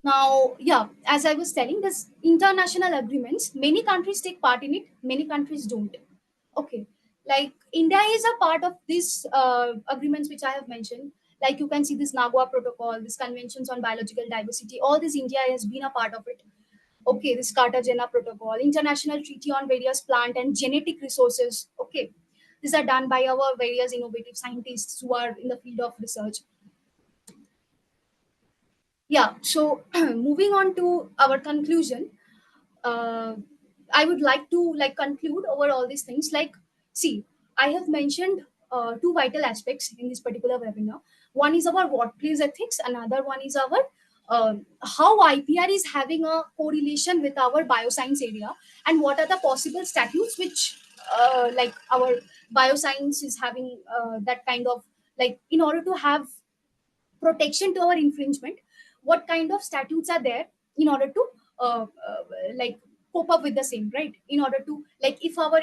now, yeah, as I was telling, this international agreements, many countries take part in it, many countries don't. Okay, like India is a part of these agreements which I have mentioned. Like you can see this Nagoya Protocol, this conventions on biological diversity, all this India has been a part of it. Okay, this Cartagena Protocol, international treaty on various plant and genetic resources. Okay, these are done by our various innovative scientists who are in the field of research. Yeah, so moving on to our conclusion, uh, I would like to like conclude over all these things. Like, see, I have mentioned two vital aspects in this particular webinar. One is our workplace ethics. Another one is our how IPR is having a correlation with our bioscience area, and what are the possible statutes which like our bioscience is having that kind of, like, in order to have protection to our infringement, what kind of statutes are there in order to like cope up with the same, right? In order to, like, if our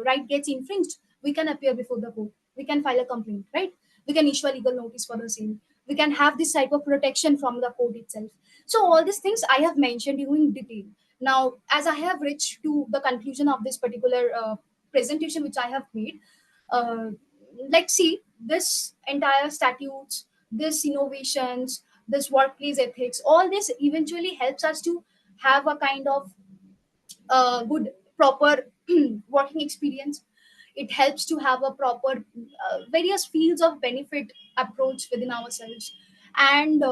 right gets infringed, we can appear before the court, we can file a complaint, right? We can issue a legal notice for the same, we can have this type of protection from the court itself. So all these things I have mentioned you in detail. Now, as I have reached to the conclusion of this particular presentation which I have made, uh, like, see, this entire statutes, this innovations, this workplace ethics, all this eventually helps us to have a kind of good proper working experience. It helps to have a proper various fields of benefit approach within ourselves. And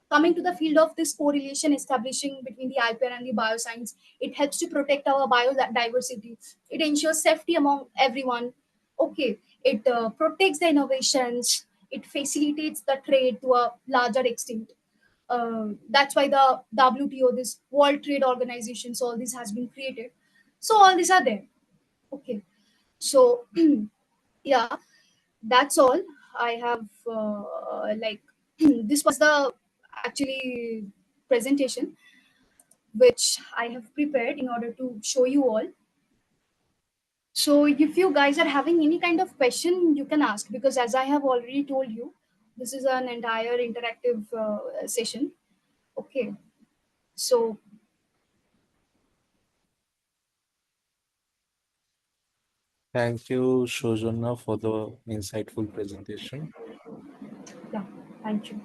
coming to the field of this correlation establishing between the IPR and the bioscience, it helps to protect our biodiversity. It ensures safety among everyone. Okay, it protects the innovations. It facilitates the trade to a larger extent. That's why the WTO, this World Trade Organization, so all this has been created. So all these are there. Okay, so yeah, that's all I have. Like this was the actually presentation which I have prepared in order to show you all. So if you guys are having any kind of question, you can ask, because as I have already told you, this is an entire interactive session. Okay, so Thank you, Soujanya, for the insightful presentation. yeah, thank you.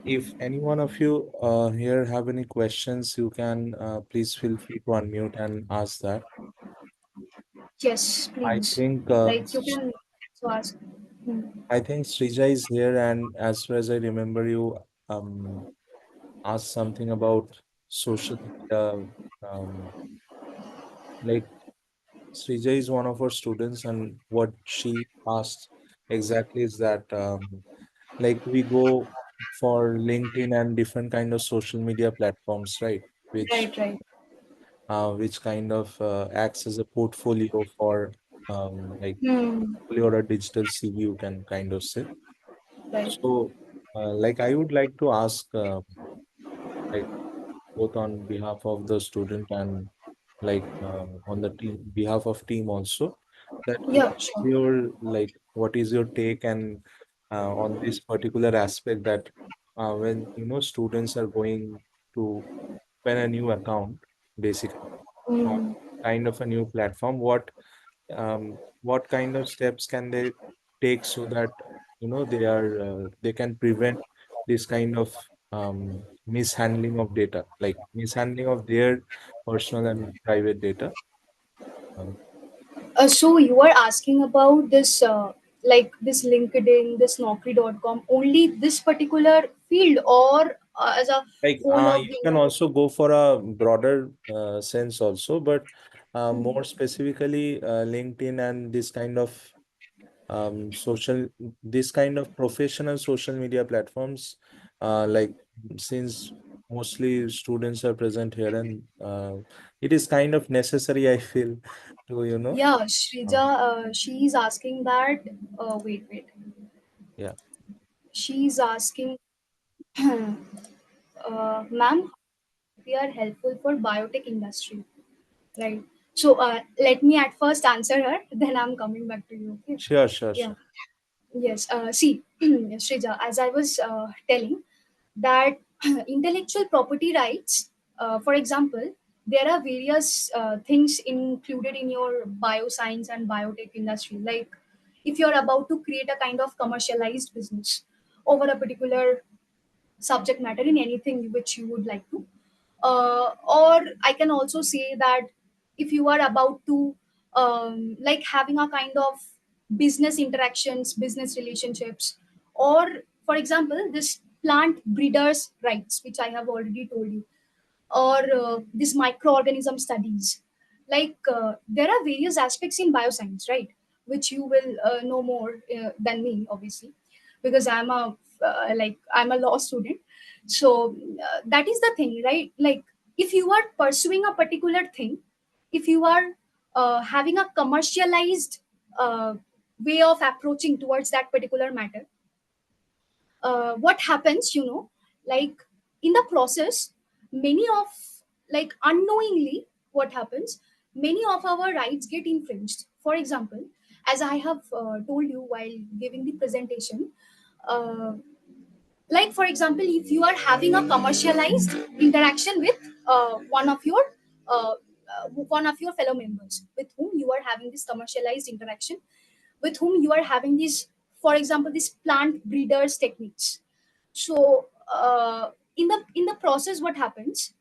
If any one of you here have any questions, you can please feel free to unmute and ask that. Yes, I please. think Like you can also ask. Hmm. I think Srija is here, and as far as I remember, you um asked something about social media. Um, like Srija is one of our students, and what she asked exactly is that like we go for LinkedIn and different kind of social media platforms, right? Right, right. Which kind of acts as a portfolio for like Hmm. portfolio or a digital CV, you can kind of say. Right. So, like I would like to ask, like both on behalf of the student and like on the team behalf of team also, that Yeah, sure. what is your take and on this particular aspect that when students are going to open a new account basically on Hmm. kind of a new platform, what kind of steps can they take so that they can prevent this kind of mishandling of data, like mishandling of their personal and private data. um, So you are asking about this, like this LinkedIn, this Naukri.com, only this particular field, or as a like whole of you the can internet? also go for a broader sense also, but Hmm. more specifically LinkedIn and this kind of social this kind of professional social media platforms, like since mostly students are present here, and it is kind of necessary, I feel, to Yeah, Shrija, um, she's asking that. Wait. yeah. She's asking, ma'am, we are helpful for biotech industry, right? So let me at first answer her, then I'm coming back to you. Okay? Sure, sure, Yeah. sure. Yes. See, Shrija, as I was telling, that intellectual property rights, for example, there are various things included in your bioscience and biotech industry. Like if you're about to create a kind of commercialized business over a particular subject matter in anything which you would like to, or I can also say that if you are about to like having a kind of business interactions, business relationships, or for example this plant breeders rights which I have already told you, or these microorganism studies. Like there are various aspects in bioscience, right, which you will know more than me, obviously, because I'm a law student. So that is the thing, right? Like if you are pursuing a particular thing, if you are having a commercialized uh, way of approaching towards that particular matter, what happens, like in the process, many of, like unknowingly, what happens, many of our rights get infringed. For example, as I have told you while giving the presentation, uh, like for example, if you are having a commercialized interaction with one of your one of your fellow members with whom you are having this commercialized interaction, with whom you are having this for example, this plant breeders techniques. So in the process, what happens?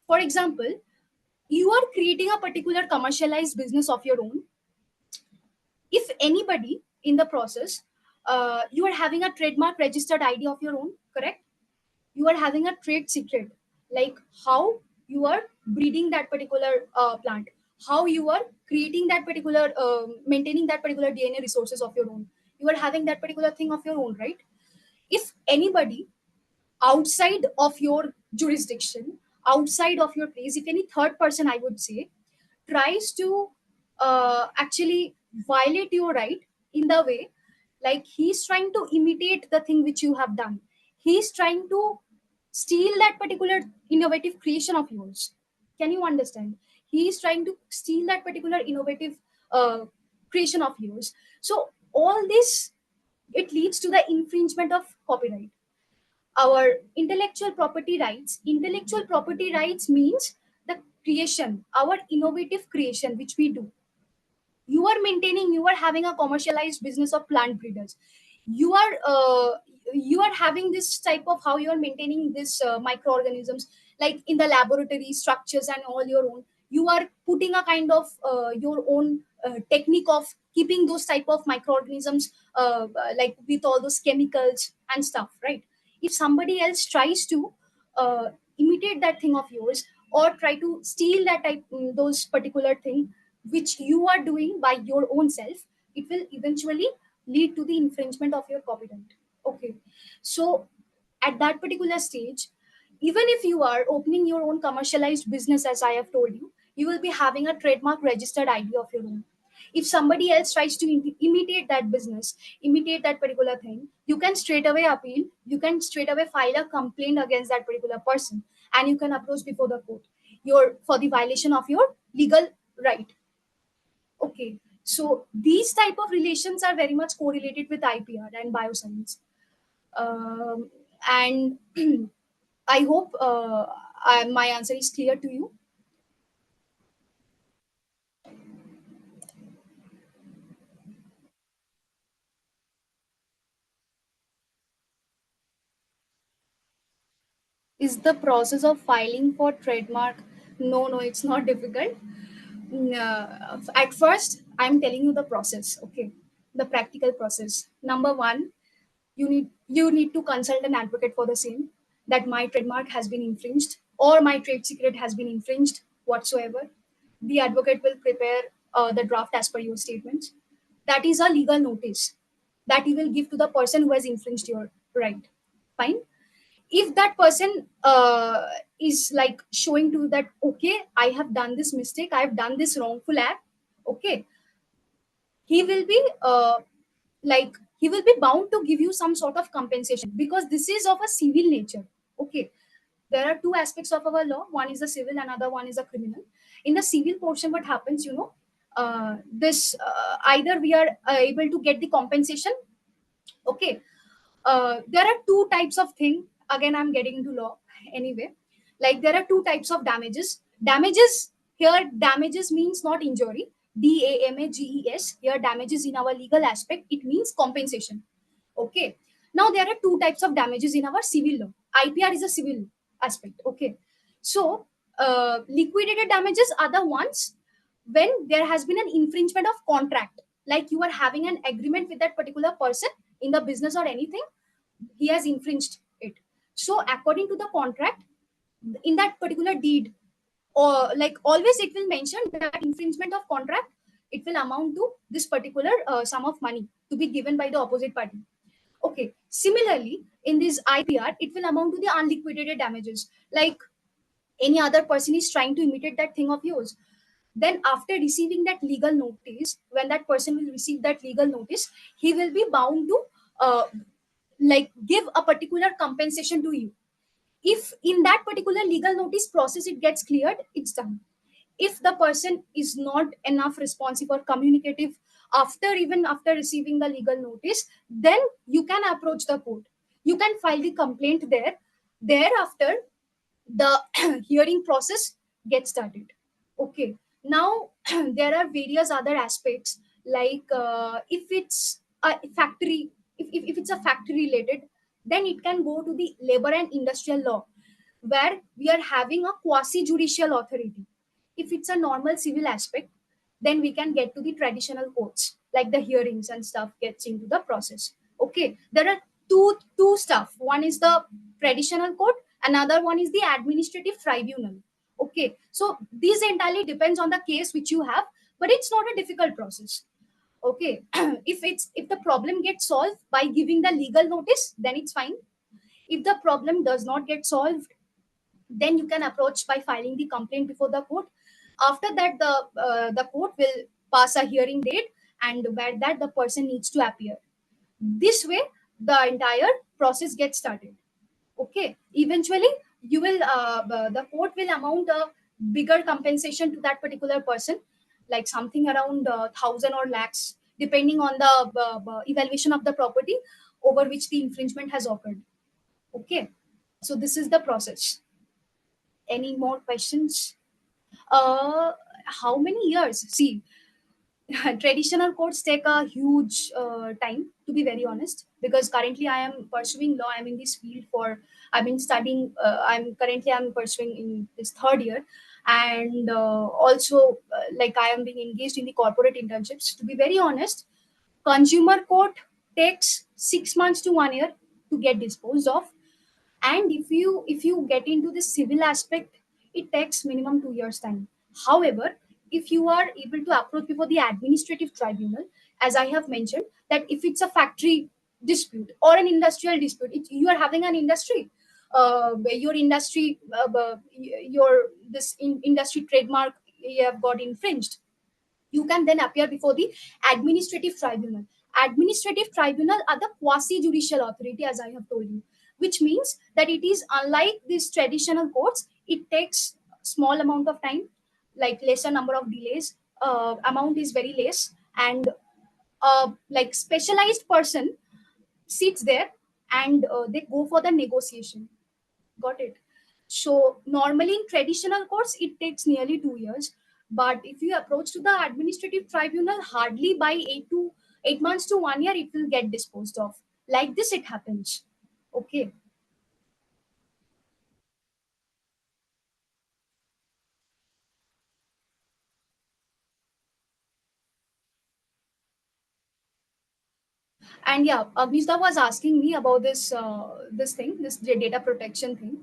For example, you are creating a particular commercialized business of your own. If anybody in the process, you are having a trademark registered ID of your own, correct? You are having a trade secret, like how you are breeding that particular plant, how you are creating that particular maintaining that particular DNA resources of your own. You are having that particular thing of your own, right? If anybody outside of your jurisdiction, outside of your place, if any third person, I would say, tries to actually violate your right in the way, like he's trying to imitate the thing which you have done, he's trying to steal that particular innovative creation of yours. Can you understand? He is trying to steal that particular innovative uh, creation of yours. So all this, it leads to the infringement of copyright. Our intellectual property rights means the creation, our innovative creation which we do. You are maintaining, you are having a commercialized business of plant breeders. You are having this type of how you are maintaining this microorganisms, like in the laboratory structures and all your own. You are putting a kind of your own technique of keeping those type of microorganisms, like with all those chemicals and stuff, right? If somebody else tries to uh, imitate that thing of yours, or try to steal that type, those particular thing which you are doing by your own self, it will eventually lead to the infringement of your copyright. Okay. So at that particular stage, even if you are opening your own commercialized business, as I have told you, you will be having a trademark registered ID of your own. If somebody else tries to imitate that business, imitate that particular thing, you can straight away appeal, you can straight away file a complaint against that particular person, and you can approach before the court your for the violation of your legal right. Okay, so these type of relations are very much correlated with IPR and bioscience. And I hope my answer is clear to you. Is the process of filing for trademark? No, no, it's not difficult. At first, I'm telling you the process. Okay, the practical process. Number one, you need to consult an advocate for the same, that my trademark has been infringed or my trade secret has been infringed whatsoever. The advocate will prepare the draft as per your statements. That is a legal notice that you will give to the person who has infringed your right. Fine. If that person is like showing to that, okay, I have done this mistake, I have done this wrongful act, okay, he will be like he will be bound to give you some sort of compensation, because this is of a civil nature. Okay, there are two aspects of our law, one is the civil, another one is a criminal. In the civil portion, what happens, this either we are able to get the compensation. Okay, there are two types of thing. Again, I'm getting into law anyway. Like there are two types of damages. Here damages means not injury, damages. Here damages in our legal aspect, it means compensation. Okay, now there are two types of damages in our civil law. IPR is a civil aspect. Okay, so liquidated damages are the ones when there has been an infringement of contract, like you are having an agreement with that particular person in the business or anything, he has infringed it. So according to the contract, in that particular deed, or like always it will mention that infringement of contract, it will amount to this particular sum of money to be given by the opposite party. Okay, similarly in this IPR, it will amount to the unliquidated damages, like any other person is trying to imitate that thing of yours. Then after receiving that legal notice, when that person will receive that legal notice, he will be bound to uh, like give a particular compensation to you. If in that particular legal notice process it gets cleared, it's done. If the person is not enough responsive or communicative after, even after receiving the legal notice, then you can approach the court, you can file the complaint there. Thereafter the hearing process gets started. Okay, now there are various other aspects, like if it's factory, if it's a factory related, then it can go to the labor and industrial law, where we are having a quasi judicial authority. If it's a normal civil aspect, then we can get to the traditional courts, like the hearings and stuff gets into the process. Okay, there are two stuff. One is the traditional court, another one is the administrative tribunal. Okay, so this entirely depends on the case which you have, but it's not a difficult process. Okay, if the problem gets solved by giving the legal notice, then it's fine. If the problem does not get solved, then you can approach by filing the complaint before the court. After that, the court will pass a hearing date, and where that the person needs to appear. This way, the entire process gets started. Okay, eventually you will the court will amount a bigger compensation to that particular person, like something around 1,000 or lakhs, depending on the evaluation of the property over which the infringement has occurred. Okay, so this is the process. Any more questions? uh how many years? See, traditional courts take a huge time, to be very honest, because currently I am pursuing law. I'm in this field for, I've been studying, I'm pursuing in this third year. And also, like, I am being engaged in the corporate internships. To be very honest, consumer court takes 6 months to 1 year to get disposed of. And if you get into the civil aspect, it takes minimum 2 years time. However, if you are able to approach before the administrative tribunal, as I have mentioned, that if it's a factory dispute or an industrial dispute, you are having an industry, your industry, your industry trademark you have got infringed, you can then appear before the administrative tribunal. Administrative tribunal are the quasi judicial authority, as I have told you, which means that it is unlike these traditional courts. It takes small amount of time, like lesser number of delays. Amount is very less, and like specialized person sits there, and they go for the negotiation. Got it? So normally in traditional courts, it takes nearly 2 years. But if you approach to the administrative tribunal, hardly by 8 months to 1 year, it will get disposed of. Like this, it happens. Okay. And yeah, Agnishda was asking me about this thing, this data protection thing.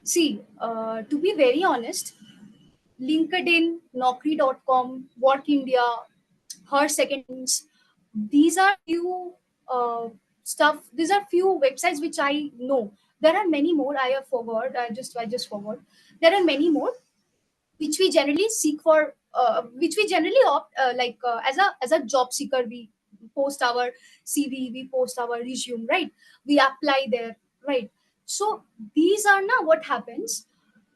See, to be very honest, LinkedIn, Naukri.com, Work India, Her Seconds, these are few stuff. These are few websites which I know. There are many more. I have forgot. I just forgot. There are many more which we generally seek for. Which we generally opt, like, as a job seeker. We post our CV. We post our resume. Right. We apply there. Right. So these are now what happens.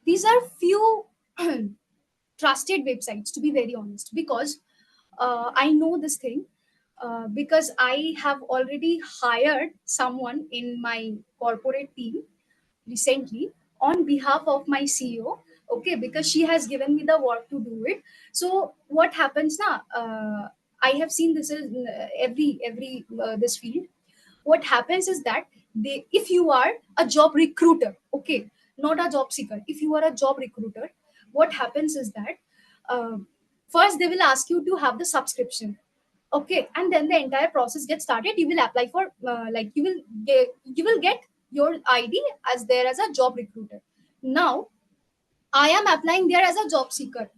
These are few trusted websites, to be very honest, because I know this thing, because I have already hired someone in my corporate team recently on behalf of my CEO. Okay, because she has given me the work to do it. So what happens now? I have seen this in every this field. What happens is that if you are a job recruiter, okay, not a job seeker, if you are a job recruiter, what happens is that, uh, first they will ask you to have the subscription. Okay, and then the entire process gets started. You will apply for, like, you will get your ID as there as a job recruiter. Now I am applying there as a job seeker.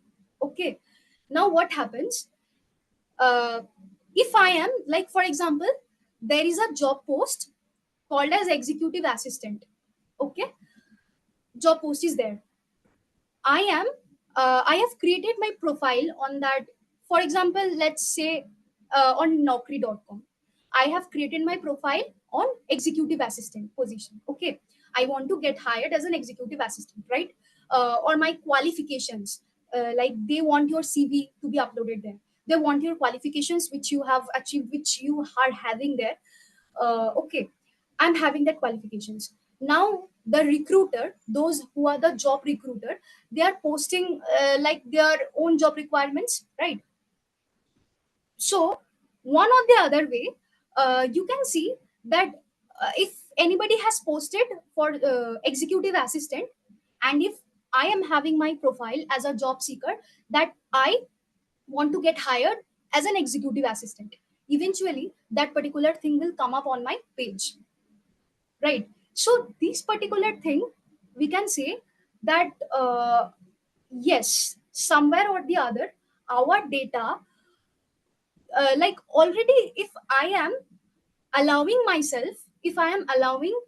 Okay, now what happens, uh, if I am, like, for example, there is a job post called as executive assistant. Okay, job post is there. I am, I have created my profile on that. For example, let's say, on Naukri.com, I have created my profile on executive assistant position. Okay, I want to get hired as an executive assistant, right? Or my qualifications, like, they want your CV to be uploaded there. They want your qualifications which you have achieved, which you are having there. Okay, I'm having that qualifications. Now the recruiter, those who are the job recruiter, they are posting, like, their own job requirements, right? So one or the other way, you can see that if anybody has posted for executive assistant, and if I am having my profile as a job seeker, that I want to get hired as an executive assistant, eventually that particular thing will come up on my page, right? So this particular thing, we can say that yes, somewhere or the other, our data, like already, if I am allowing myself, if I am allowing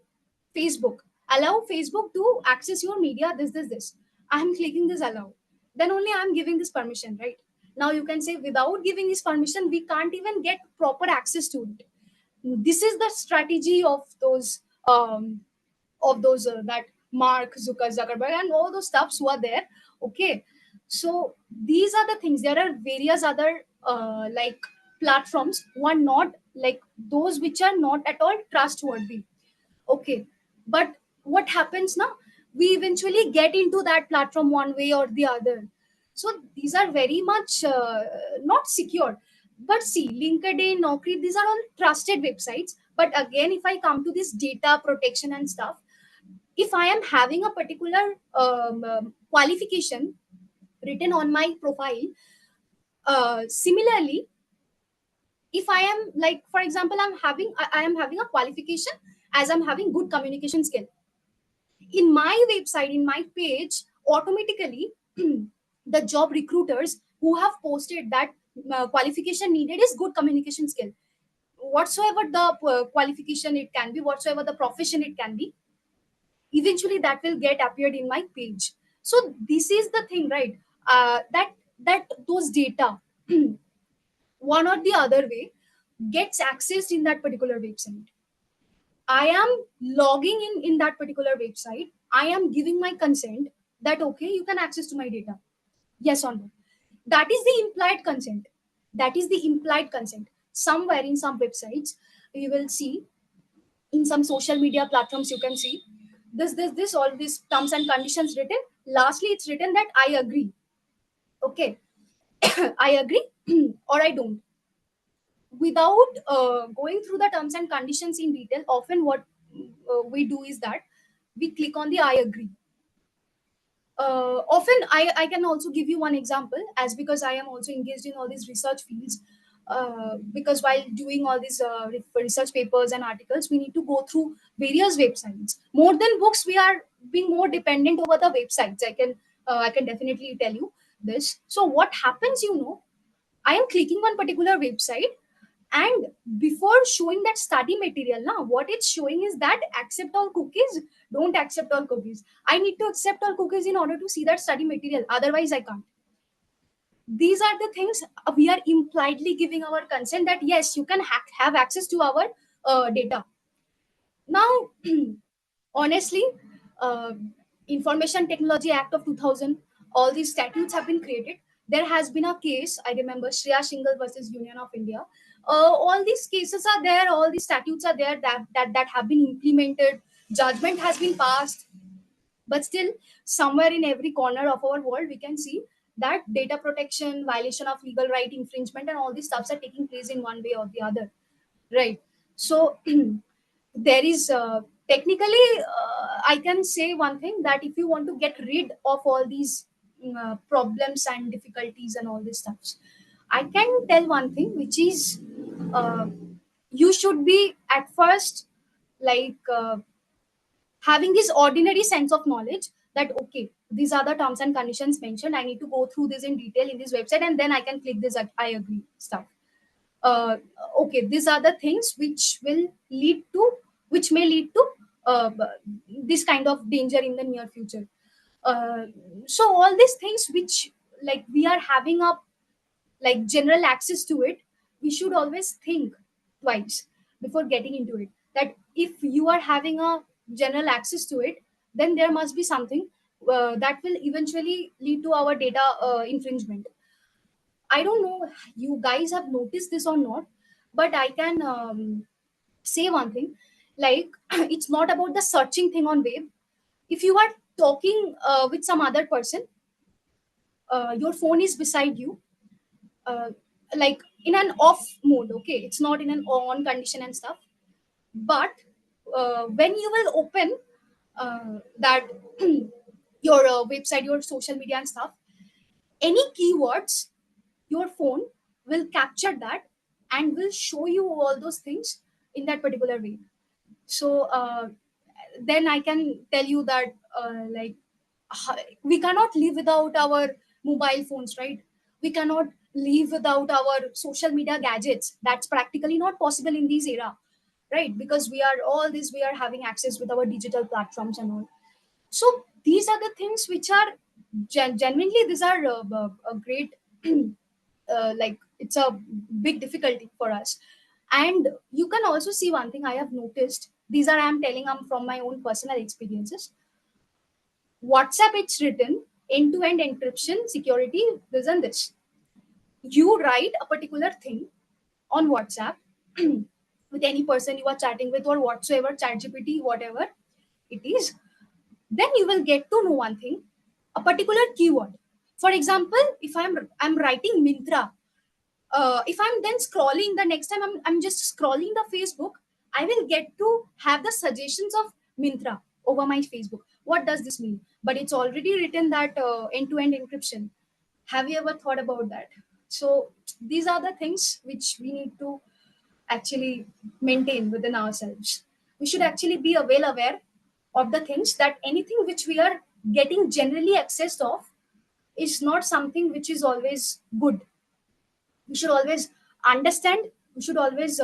Facebook, allow Facebook to access your media, this, I am clicking this allow, then only I am giving this permission, right? Now you can say without giving this permission we can't even get proper access to it. This is the strategy of those that Mark Zuckerberg and all those stuffs who are there. Okay, so these are the things. There are various other like platforms who are not like those, which are not at all trustworthy. Okay, but what happens now? We eventually get into that platform one way or the other. So these are very much not secure. But see, LinkedIn, Naukri, these are all trusted websites. But again, if I come to this data protection and stuff, if I am having a particular qualification written on my profile, similarly, if I am like, for example, I am having a qualification as I'm having good communication skill, in my website, in my page, automatically the job recruiters who have posted that qualification needed is good communication skill, whatsoever the qualification it can be, whatsoever the profession it can be, eventually that will get appeared in my page. So this is the thing, right? That those data one or the other way gets accessed in that particular website. I am logging in that particular website, I am giving my consent that okay, you can access to my data, yes or no. That is the implied consent. That is the implied consent. Somewhere in some websites you will see, in some social media platforms you can see this all these terms and conditions written. Lastly it's written that I agree. Okay, I agree or I don't. Without going through the terms and conditions in detail, often what we do is that we click on the I agree. Often I can also give you one example, as because I am also engaged in all these research fields. Because while doing all these research papers and articles, we need to go through various websites. More than books, we are being more dependent over the websites. I can definitely tell you this. So what happens, I am clicking one particular website, and before showing that study material, now what it's showing is that accept all cookies, don't accept all cookies. I need to accept all cookies in order to see that study material, otherwise I can't. These are the things we are impliedly giving our consent that yes, you can have access to our data. Now honestly, uh, Information Technology Act of 2000, all these statutes have been created. There has been a case, I remember, Shreya Shingal versus Union of India. All these cases are there, all these statutes are there that have been implemented, judgment has been passed. But still, somewhere in every corner of our world we can see that data protection, violation of legal right, infringement, and all these stuffs are taking place in one way or the other, right? So there is technically, I can say one thing, that if you want to get rid of all these problems and difficulties and all these stuffs, I can tell one thing, which is uh, you should be at first like having this ordinary sense of knowledge that okay, these are the terms and conditions mentioned, I need to go through this in detail in this website, and then I can click this I agree stuff. uh, okay, these are the things which may lead to this kind of danger in the near future. uh, so all these things which, like, we are having a like general access to it, we should always think twice before getting into it, that if you are having a general access to it, then there must be something that will eventually lead to our data infringement. I don't know you guys have noticed this or not, but I can say one thing, like it's not about the searching thing on web. If you are talking with some other person, your phone is beside you, uh, like in an off mode. Okay, it's not in an on condition and stuff. But when you will open that your website, your social media and stuff, any keywords, your phone will capture that and will show you all those things in that particular way. So then I can tell you that like we cannot live without our mobile phones, right? We cannot live without our social media gadgets. That's practically not possible in this era, right? Because we are all this, we are having access with our digital platforms and all. So these are the things which are genuinely, these are a great like it's a big difficulty for us. And you can also see one thing I have noticed, these are, I'm telling, I'm from my own personal experiences. WhatsApp, it's written end-to-end encryption, security, this and this. You write a particular thing on WhatsApp with any person you are chatting with or whatsoever, chat GPT, whatever it is, then you will get to know one thing, a particular keyword. For example, if I'm writing Mintra, if I'm then scrolling, the next time I'm just scrolling the Facebook, I will get to have the suggestions of Mintra over my Facebook. What does this mean? But it's already written that end-to-end encryption. Have you ever thought about that? So these are the things which we need to actually maintain within ourselves. We should actually be well aware of the things, that anything which we are getting generally access of is not something which is always good. We should always understand, we should always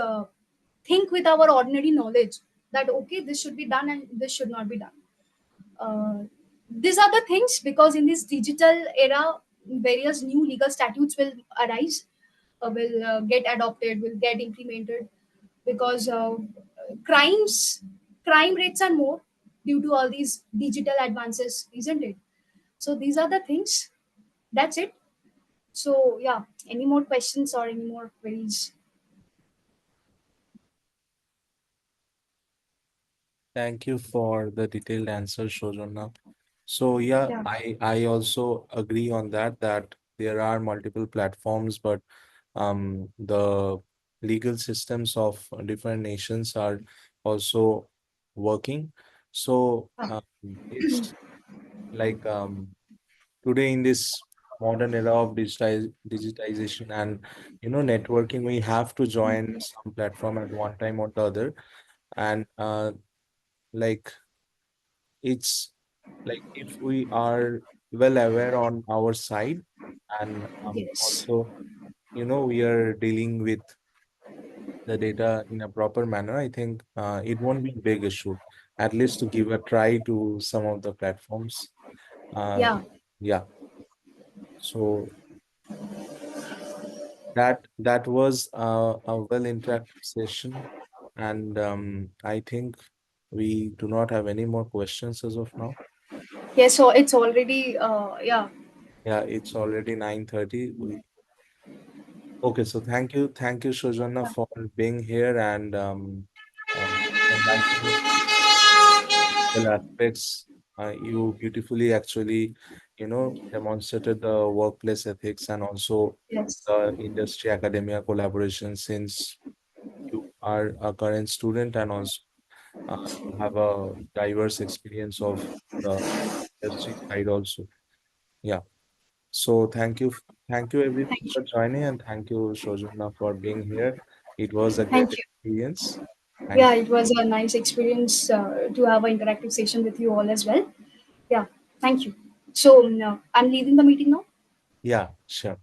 think with our ordinary knowledge that okay, this should be done and this should not be done. uh, these are the things, because in this digital era, various new legal statutes will arise, will get adopted, will get implemented, because crime rates are more due to all these digital advances, isn't it? So these are the things. That's it. So yeah, any more questions or any more queries? Thank you for the detailed answer, Shojana. So yeah, Yeah. I also agree on that, that there are multiple platforms, but the legal systems of different nations are also working. So it's like today in this modern era of digitization and networking, we have to join some platform at one time or the other. And like it's like if we are well aware on our side, and Yes. also we are dealing with the data in a proper manner, I think it won't be a big issue, at least to give a try to some of the platforms. uh, Yeah. yeah, so that was a well interactive session, and I think we do not have any more questions as of now. Yeah. So it's already yeah. Yeah, it's already 9:30. Okay, so thank you, Shojana, for being here and enlightening well aspects. You beautifully actually, demonstrated the workplace ethics and also Yes. the industry academia collaboration, since you are a current student and also have a diverse experience of the industry side also. Yeah. So thank you everyone Thank for you. joining, and thank you, Shojana, for being here. It was a great Thank you. experience. Thank Yeah, it was a nice experience to have an interactive session with you all as well. Yeah. Thank you. So I'm leaving the meeting now. Yeah, sure.